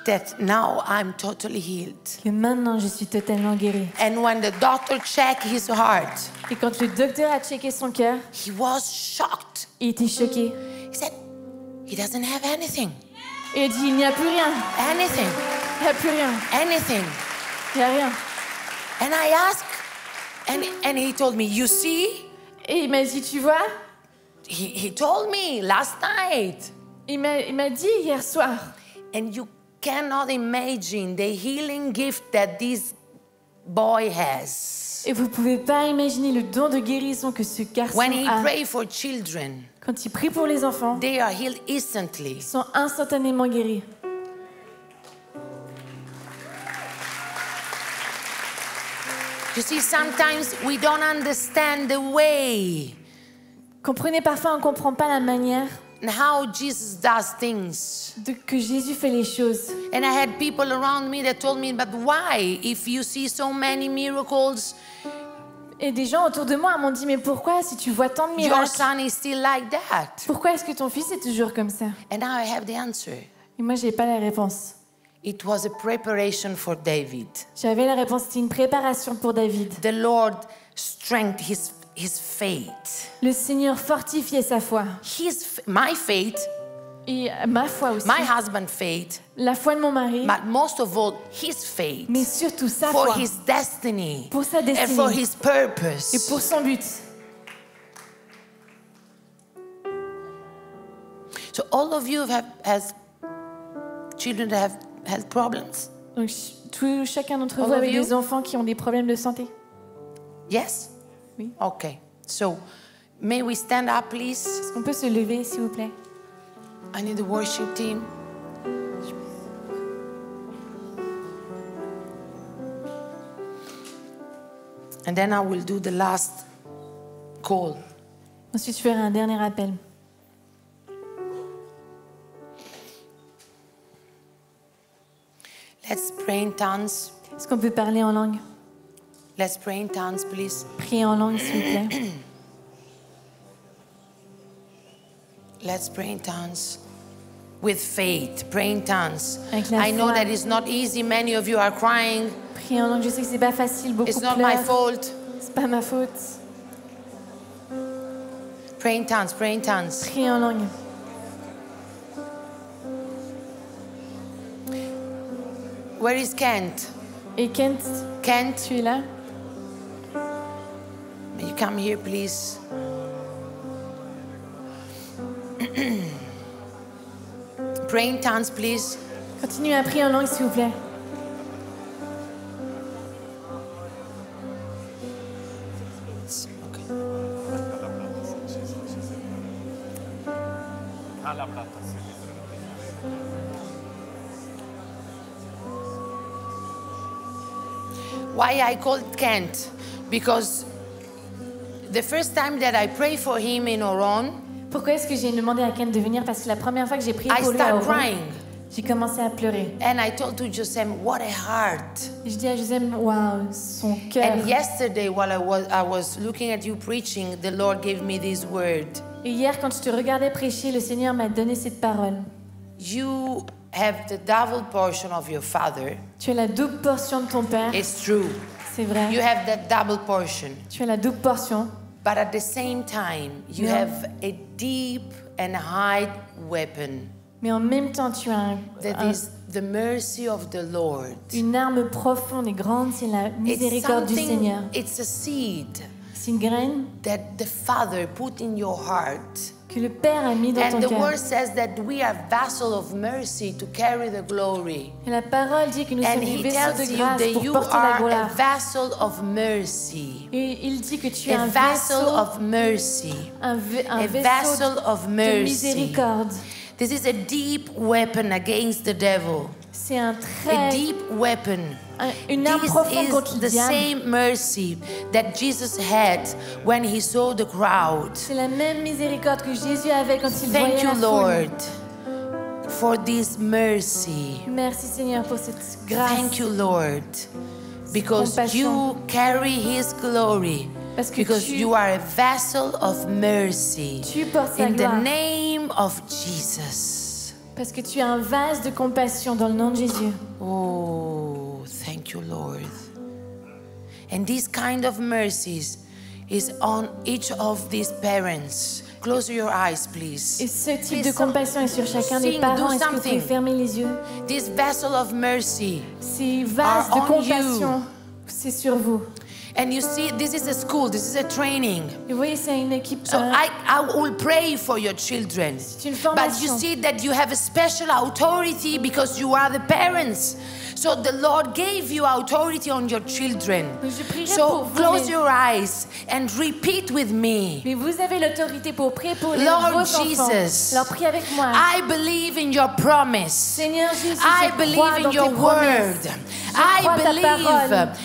Speaker 1: that now I'm totally healed.
Speaker 2: que maintenant je suis totalement guérie.
Speaker 1: And when the doctor checked his heart,
Speaker 2: Et quand le docteur a checké son cœur,
Speaker 1: he was shocked.
Speaker 2: il était choqué.
Speaker 1: He said, he doesn't have anything.
Speaker 2: Et il dit, il n'y a plus rien.
Speaker 1: Anything.
Speaker 2: Il n'y a plus rien.
Speaker 1: Anything.
Speaker 2: Il n'y a rien.
Speaker 1: And I asked, and he told me, you see?
Speaker 2: Et il m'a dit, tu vois,
Speaker 1: He told me last night.
Speaker 2: il m'a dit hier soir.
Speaker 1: And you cannot imagine the healing gift that this boy has.
Speaker 2: Et vous ne pouvez pas imaginer le don de guérison que ce garçon
Speaker 1: When he
Speaker 2: a.
Speaker 1: prays for children,
Speaker 2: Quand il prie pour les enfants,
Speaker 1: they are healed instantly.
Speaker 2: ils sont instantanément guéris.
Speaker 1: You see, sometimes we don't understand the way
Speaker 2: Comprenez, parfois on ne comprend pas la manière
Speaker 1: and how Jesus does things.
Speaker 2: que Jésus fait les choses.
Speaker 1: And I had people around me that told me, but why? If you see so many miracles,
Speaker 2: Et des gens autour de moi m'ont dit, mais pourquoi, si tu vois tant de
Speaker 1: your
Speaker 2: miracles,
Speaker 1: son is still like that.
Speaker 2: pourquoi est-ce que ton fils est toujours comme ça?
Speaker 1: And now I have the answer.
Speaker 2: Et moi, je n'ai pas la réponse.
Speaker 1: It was a preparation for David.
Speaker 2: J'avais la réponse, c'était une préparation pour David.
Speaker 1: The Lord strengthened his faith.
Speaker 2: Le Seigneur fortifiait sa foi.
Speaker 1: My faith,
Speaker 2: Et ma foi aussi.
Speaker 1: my husband's faith,
Speaker 2: La foi de mon mari,
Speaker 1: but most of all, his faith
Speaker 2: mais surtout sa
Speaker 1: for
Speaker 2: foi.
Speaker 1: his destiny
Speaker 2: Pour sa
Speaker 1: and for
Speaker 2: destinée.
Speaker 1: his purpose.
Speaker 2: Et pour son but.
Speaker 1: So all of you has children that have health problems.
Speaker 2: Donc chacun d'entre
Speaker 1: All
Speaker 2: vous
Speaker 1: of
Speaker 2: avec
Speaker 1: you?
Speaker 2: des enfants qui ont des problèmes de santé.
Speaker 1: Yes?
Speaker 2: Oui.
Speaker 1: Okay. So may we stand up, please?
Speaker 2: Est-ce qu'on peut se lever, s'il vous plaît?
Speaker 1: I need the worship team. And then I will do the last call.
Speaker 2: Ensuite, je ferai un dernier appel.
Speaker 1: Let's pray in tongues.
Speaker 2: Est-ce qu'on peut parler en langue?
Speaker 1: Let's pray in tongues, please.
Speaker 2: Prier en langue, s'il vous plaît.
Speaker 1: Let's pray in tongues. With faith, pray in tongues.
Speaker 2: Avec la
Speaker 1: I know
Speaker 2: foi.
Speaker 1: that it's not easy. Many of you are crying.
Speaker 2: Prier en langue, je sais que c'est pas facile, beaucoup
Speaker 1: It's not my
Speaker 2: pleurent.
Speaker 1: fault.
Speaker 2: C'est pas ma faute.
Speaker 1: Pray in tongues, pray in tongues.
Speaker 2: Prier en langue.
Speaker 1: Where is Kent?
Speaker 2: Et Kent,
Speaker 1: Kent,
Speaker 2: tu es là?
Speaker 1: may you come here, please? Pray in tongues, please.
Speaker 2: Continuez à prier en langue, s'il vous plaît.
Speaker 1: Okay. Why I called Kent? Because the first time that I prayed for him in Oron,
Speaker 2: Pourquoi est-ce que j'ai demandé à Kent de venir? Parce que la première fois que j'ai prié
Speaker 1: I
Speaker 2: pour lui à
Speaker 1: started
Speaker 2: Oran,
Speaker 1: crying.
Speaker 2: j'ai commencé à pleurer.
Speaker 1: And I told to Josem, what a heart.
Speaker 2: Et je dis à Josem, waouh, son cœur.
Speaker 1: And yesterday, while I was looking at you preaching, the Lord gave me this word.
Speaker 2: Et hier, quand je te regardais prêcher, le Seigneur m'a donné cette parole.
Speaker 1: You have the double portion of your father.
Speaker 2: Tu as la double portion de ton père,
Speaker 1: It's true.
Speaker 2: c'est vrai.
Speaker 1: You have that double portion.
Speaker 2: Tu as la double portion,
Speaker 1: But at the same time, you
Speaker 2: Yeah.
Speaker 1: have a deep and high weapon.
Speaker 2: Mais en même temps, tu as
Speaker 1: that is the mercy of the Lord.
Speaker 2: une arme profonde et grande, c'est la miséricorde du Seigneur.
Speaker 1: It's a seed
Speaker 2: C'est une graine
Speaker 1: that the Father put in your heart.
Speaker 2: que le Père a mis dans
Speaker 1: And
Speaker 2: ton
Speaker 1: the
Speaker 2: cœur.
Speaker 1: word says that we are vessels of mercy to carry the glory.
Speaker 2: Et la parole dit que nous sommes
Speaker 1: And
Speaker 2: des
Speaker 1: he
Speaker 2: vaisseaux
Speaker 1: tells
Speaker 2: de
Speaker 1: you
Speaker 2: grâce
Speaker 1: that
Speaker 2: pour
Speaker 1: you
Speaker 2: porter la
Speaker 1: are a
Speaker 2: gloire.
Speaker 1: vessel of mercy.
Speaker 2: Et il dit que tu es
Speaker 1: A
Speaker 2: un
Speaker 1: vessel
Speaker 2: vaisseau,
Speaker 1: of mercy.
Speaker 2: un
Speaker 1: A
Speaker 2: vaisseau
Speaker 1: vessel of
Speaker 2: de
Speaker 1: mercy.
Speaker 2: miséricorde.
Speaker 1: This is a deep weapon against the devil.
Speaker 2: C'est un
Speaker 1: A
Speaker 2: très,
Speaker 1: deep weapon.
Speaker 2: une arme
Speaker 1: This
Speaker 2: profonde
Speaker 1: is
Speaker 2: contre le
Speaker 1: the
Speaker 2: diable.
Speaker 1: same mercy that Jesus had when he saw the crowd.
Speaker 2: C'est la même miséricorde que Jésus avait quand il voyait
Speaker 1: Thank you,
Speaker 2: la foule.
Speaker 1: Lord, for this mercy.
Speaker 2: Merci Seigneur pour cette grâce.
Speaker 1: Thank you, Lord, because
Speaker 2: compassion.
Speaker 1: you carry his glory.
Speaker 2: Parce que
Speaker 1: Because
Speaker 2: tu-
Speaker 1: you are a vessel of mercy.
Speaker 2: Tu portes sa
Speaker 1: In the
Speaker 2: gloire.
Speaker 1: name of Jesus.
Speaker 2: Parce que tu es un vase de compassion dans le nom de Jésus.
Speaker 1: Oh, thank you, Lord. And this kind of mercies is on each of these parents. Close your eyes, please.
Speaker 2: Et ce type
Speaker 1: Please,
Speaker 2: de compassion est sur chacun des
Speaker 1: sing,
Speaker 2: parents.
Speaker 1: do
Speaker 2: Est-ce que vous pouvez
Speaker 1: something.
Speaker 2: fermer les yeux?
Speaker 1: This vessel of mercy.
Speaker 2: Ces vases
Speaker 1: Are
Speaker 2: de
Speaker 1: on
Speaker 2: compassion, c'est sur vous.
Speaker 1: And you see, this is a school, this is a training.
Speaker 2: Et vous voyez, c'est une équipe.
Speaker 1: So I will pray for your children.
Speaker 2: une
Speaker 1: But
Speaker 2: formation.
Speaker 1: you see that you have a special authority because you are the parents. So the Lord gave you authority on your children.
Speaker 2: Je prierai
Speaker 1: So
Speaker 2: pour vous,
Speaker 1: close
Speaker 2: mais-
Speaker 1: your eyes and repeat with me.
Speaker 2: Mais vous avez l'autorité pour prier pour les
Speaker 1: Lord
Speaker 2: vos enfants.
Speaker 1: Jesus,
Speaker 2: Alors priez avec moi.
Speaker 1: I believe in your promise.
Speaker 2: Seigneur Jésus,
Speaker 1: I
Speaker 2: je
Speaker 1: believe
Speaker 2: crois
Speaker 1: in
Speaker 2: dans
Speaker 1: your
Speaker 2: tes promesses.
Speaker 1: word.
Speaker 2: Je crois
Speaker 1: I
Speaker 2: ta parole.
Speaker 1: believe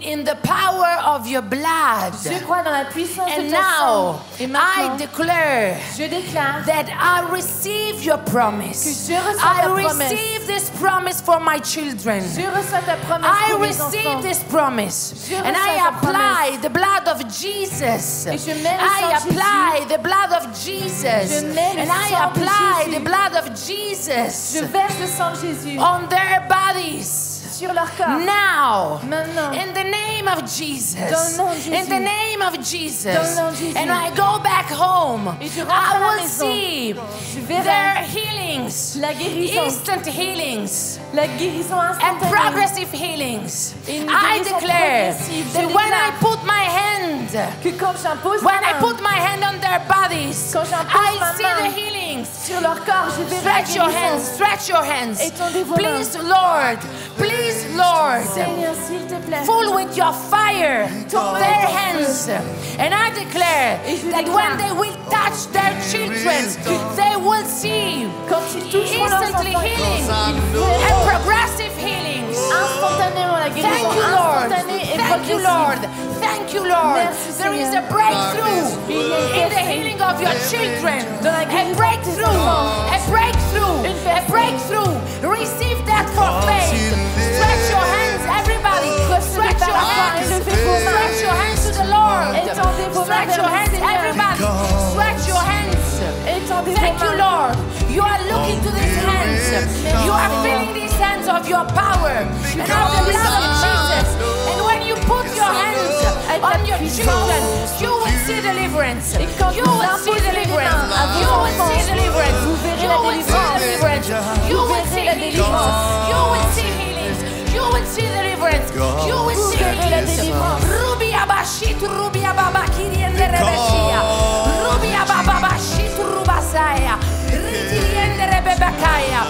Speaker 1: in the power of your blood.
Speaker 2: Je crois dans la puissance de
Speaker 1: And
Speaker 2: ton sang.
Speaker 1: now
Speaker 2: Et
Speaker 1: I
Speaker 2: maintenant,
Speaker 1: declare
Speaker 2: je déclare
Speaker 1: that I receive your promise.
Speaker 2: Que je reçois
Speaker 1: I
Speaker 2: ta promesse.
Speaker 1: receive this promise for my children.
Speaker 2: je reçois ta promesse
Speaker 1: I
Speaker 2: pour mes
Speaker 1: receive
Speaker 2: enfants.
Speaker 1: this promise.
Speaker 2: Je
Speaker 1: And
Speaker 2: reçois
Speaker 1: I
Speaker 2: ta
Speaker 1: apply the blood of Jesus.
Speaker 2: Et je mets le
Speaker 1: I
Speaker 2: sang de
Speaker 1: apply the blood of Jesus.
Speaker 2: Je mets le
Speaker 1: And I
Speaker 2: sang de
Speaker 1: apply
Speaker 2: Jésus.
Speaker 1: the blood of Jesus
Speaker 2: Je verse le sang de Jésus
Speaker 1: on their bodies.
Speaker 2: sur leur corps.
Speaker 1: Now,
Speaker 2: Maintenant.
Speaker 1: in the name of Jesus,
Speaker 2: Dans le nom de Jésus.
Speaker 1: in the name of Jesus,
Speaker 2: Dans le nom de Jésus.
Speaker 1: and I go back home,
Speaker 2: Et je rentre à la
Speaker 1: I will
Speaker 2: maison.
Speaker 1: see
Speaker 2: Je verrai
Speaker 1: their healings,
Speaker 2: la guérison,
Speaker 1: instant healings,
Speaker 2: la guérison
Speaker 1: and
Speaker 2: instantanée.
Speaker 1: progressive healings.
Speaker 2: Une
Speaker 1: I
Speaker 2: guérison
Speaker 1: declare
Speaker 2: progressive. Je
Speaker 1: that when I
Speaker 2: déclare
Speaker 1: put my hand,
Speaker 2: Que quand j'impose
Speaker 1: when
Speaker 2: ma
Speaker 1: I
Speaker 2: main
Speaker 1: put my hand on their bodies,
Speaker 2: Quand j'impose ma
Speaker 1: I see
Speaker 2: main
Speaker 1: the healings.
Speaker 2: sur leur corps, je verrai la
Speaker 1: Stretch your
Speaker 2: guérison.
Speaker 1: hands, stretch your hands.
Speaker 2: Étendez vos mains.
Speaker 1: Please, Lord,
Speaker 2: Seigneur, s'il te plaît.
Speaker 1: full with your fire
Speaker 2: Ton
Speaker 1: their
Speaker 2: feu.
Speaker 1: hands. And I declare
Speaker 2: Et je
Speaker 1: that
Speaker 2: déclare.
Speaker 1: when they will touch their children, they will see
Speaker 2: Quand ils toucheront leurs
Speaker 1: instantly
Speaker 2: enfants,
Speaker 1: healing
Speaker 2: ils
Speaker 1: and
Speaker 2: verront
Speaker 1: progressive healings.
Speaker 2: instantanément la guérison.
Speaker 1: Thank you, Lord.
Speaker 2: Instantanée et
Speaker 1: Thank you,
Speaker 2: progressive.
Speaker 1: Lord. Thank you, Lord.
Speaker 2: Merci,
Speaker 1: There is a
Speaker 2: Seigneur.
Speaker 1: breakthrough
Speaker 2: Il y a une
Speaker 1: in the
Speaker 2: percée.
Speaker 1: healing of your children.
Speaker 2: Dans la
Speaker 1: A
Speaker 2: guérison de tes
Speaker 1: breakthrough.
Speaker 2: enfants.
Speaker 1: A breakthrough.
Speaker 2: Une
Speaker 1: A
Speaker 2: percée.
Speaker 1: breakthrough. Receive that for faith. Stretch your hands, everybody.
Speaker 2: Recevez
Speaker 1: Stretch
Speaker 2: par
Speaker 1: your
Speaker 2: la foi et
Speaker 1: hands.
Speaker 2: levez vos mains.
Speaker 1: Stretch your hands to the Lord.
Speaker 2: Étendez vos mains
Speaker 1: Stretch
Speaker 2: vers
Speaker 1: your
Speaker 2: le
Speaker 1: hands,
Speaker 2: Seigneur.
Speaker 1: everybody. Stretch your hands.
Speaker 2: Étendez
Speaker 1: Thank
Speaker 2: vos
Speaker 1: you,
Speaker 2: mains.
Speaker 1: Lord. You are looking to these hands. You are feeling these hands of your power and of the blood of Jesus. And when you put your hands on your children, you will see deliverance.
Speaker 2: Et quand
Speaker 1: You
Speaker 2: vous
Speaker 1: will see
Speaker 2: imposez les
Speaker 1: deliverance.
Speaker 2: mains à vos
Speaker 1: You will
Speaker 2: enfants,
Speaker 1: see deliverance.
Speaker 2: vous verrez
Speaker 1: You
Speaker 2: la
Speaker 1: will see
Speaker 2: délivrance.
Speaker 1: deliverance. You
Speaker 2: Vous
Speaker 1: will see
Speaker 2: verrez la
Speaker 1: healings.
Speaker 2: délivrance.
Speaker 1: You will see healings. You will see deliverance. You will
Speaker 2: Vous
Speaker 1: see
Speaker 2: verrez la
Speaker 1: healings.
Speaker 2: délivrance.
Speaker 1: Ruby abashit, ruby ababakiri and the rebeshia. Ruby ababashit, rubasaya. Ritiri and the rebebakaya.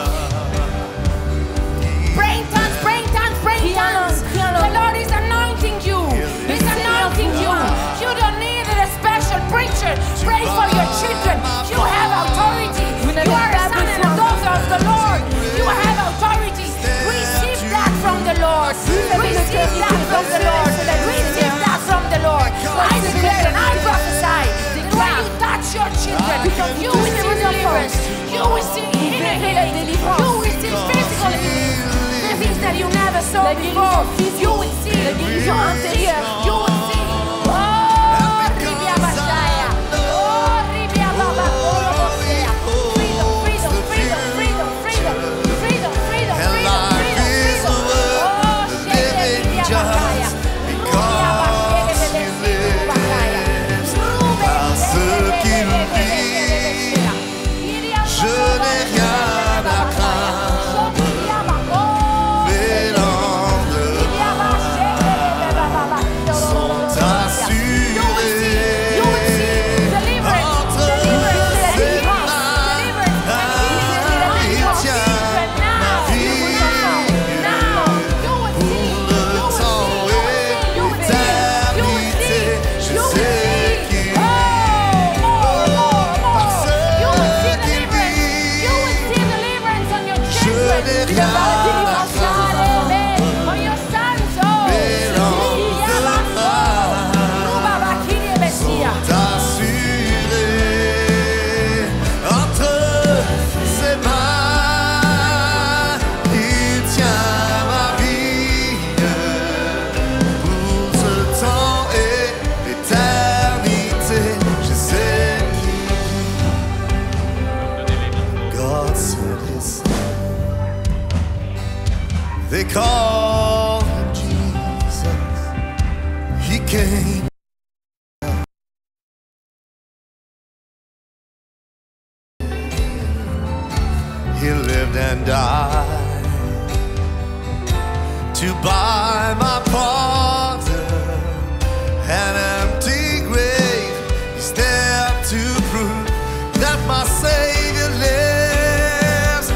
Speaker 1: Pray in tongues, pray in tongues, pray in tongues. The Lord is anointing you. He's anointing you. You don't need a special preacher. Pray for your children. You have authority. You are a son and a daughter of the Lord. You have authority. Receive that from the Lord. Receive that from the Lord. Receive that from the Lord. I declare and I prophesy that when you touch your children, you will see deliverance. You will see inner healing. You will see physical healing. The things that you never saw
Speaker 2: La
Speaker 1: before.
Speaker 2: guérison physique.
Speaker 1: You will see.
Speaker 2: La guérison intérieure.
Speaker 1: You will see. Oh, Ribia Bashaya. Oh, Ribia Baba. Freedom, freedom, freedom, freedom, freedom, freedom, freedom, freedom, freedom, freedom. Oh, Shede Ribia Bakaya. Rubia Bashede Belesi Bakaya. Rube
Speaker 3: Parce qu'il
Speaker 1: Belesi
Speaker 3: dit,
Speaker 1: Belesi.
Speaker 3: je n'ai rien
Speaker 2: par la délivrance là. Allez, voglio santo.
Speaker 3: assurés entre ses mains. Il tient ma vie pour ce temps et l'éternité. Je sais qui God said his son. They call him Jesus. He came. He lived and died to buy my pardon. An empty grave is there to prove that my Savior lives.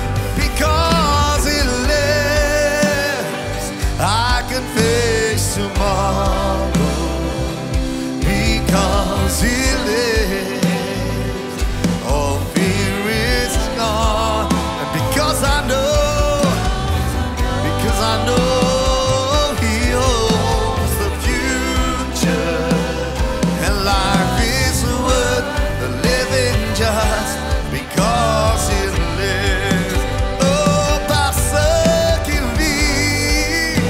Speaker 3: Because He lives, I can face tomorrow. Because He lives, all fear is gone. And because I know He holds the future, and life is worth the living just because He lives. Oh, par ce qu'il vit,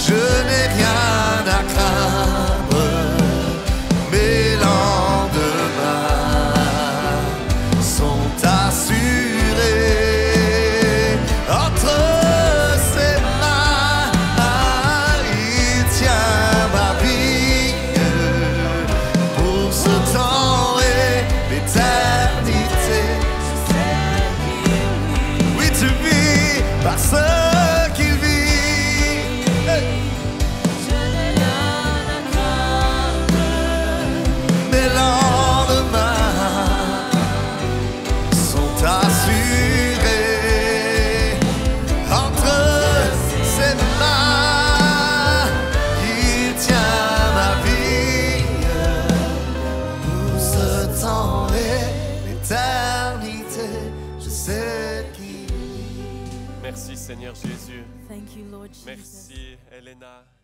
Speaker 3: je n'ai rien à craindre. Mes lendemains sont assurés entre ses mains. Il tient ma vie pour ce temps et l'éternité. Oui, tu vis par ce qu'il vit. Hey. Mes lendemains sont assurés entre ses mains. Il tient ma vie pour ce temps et l'éternité. Je sais qui.
Speaker 4: Merci Seigneur Jésus.
Speaker 2: Thank you, Lord Jesus.
Speaker 4: Merci Elena.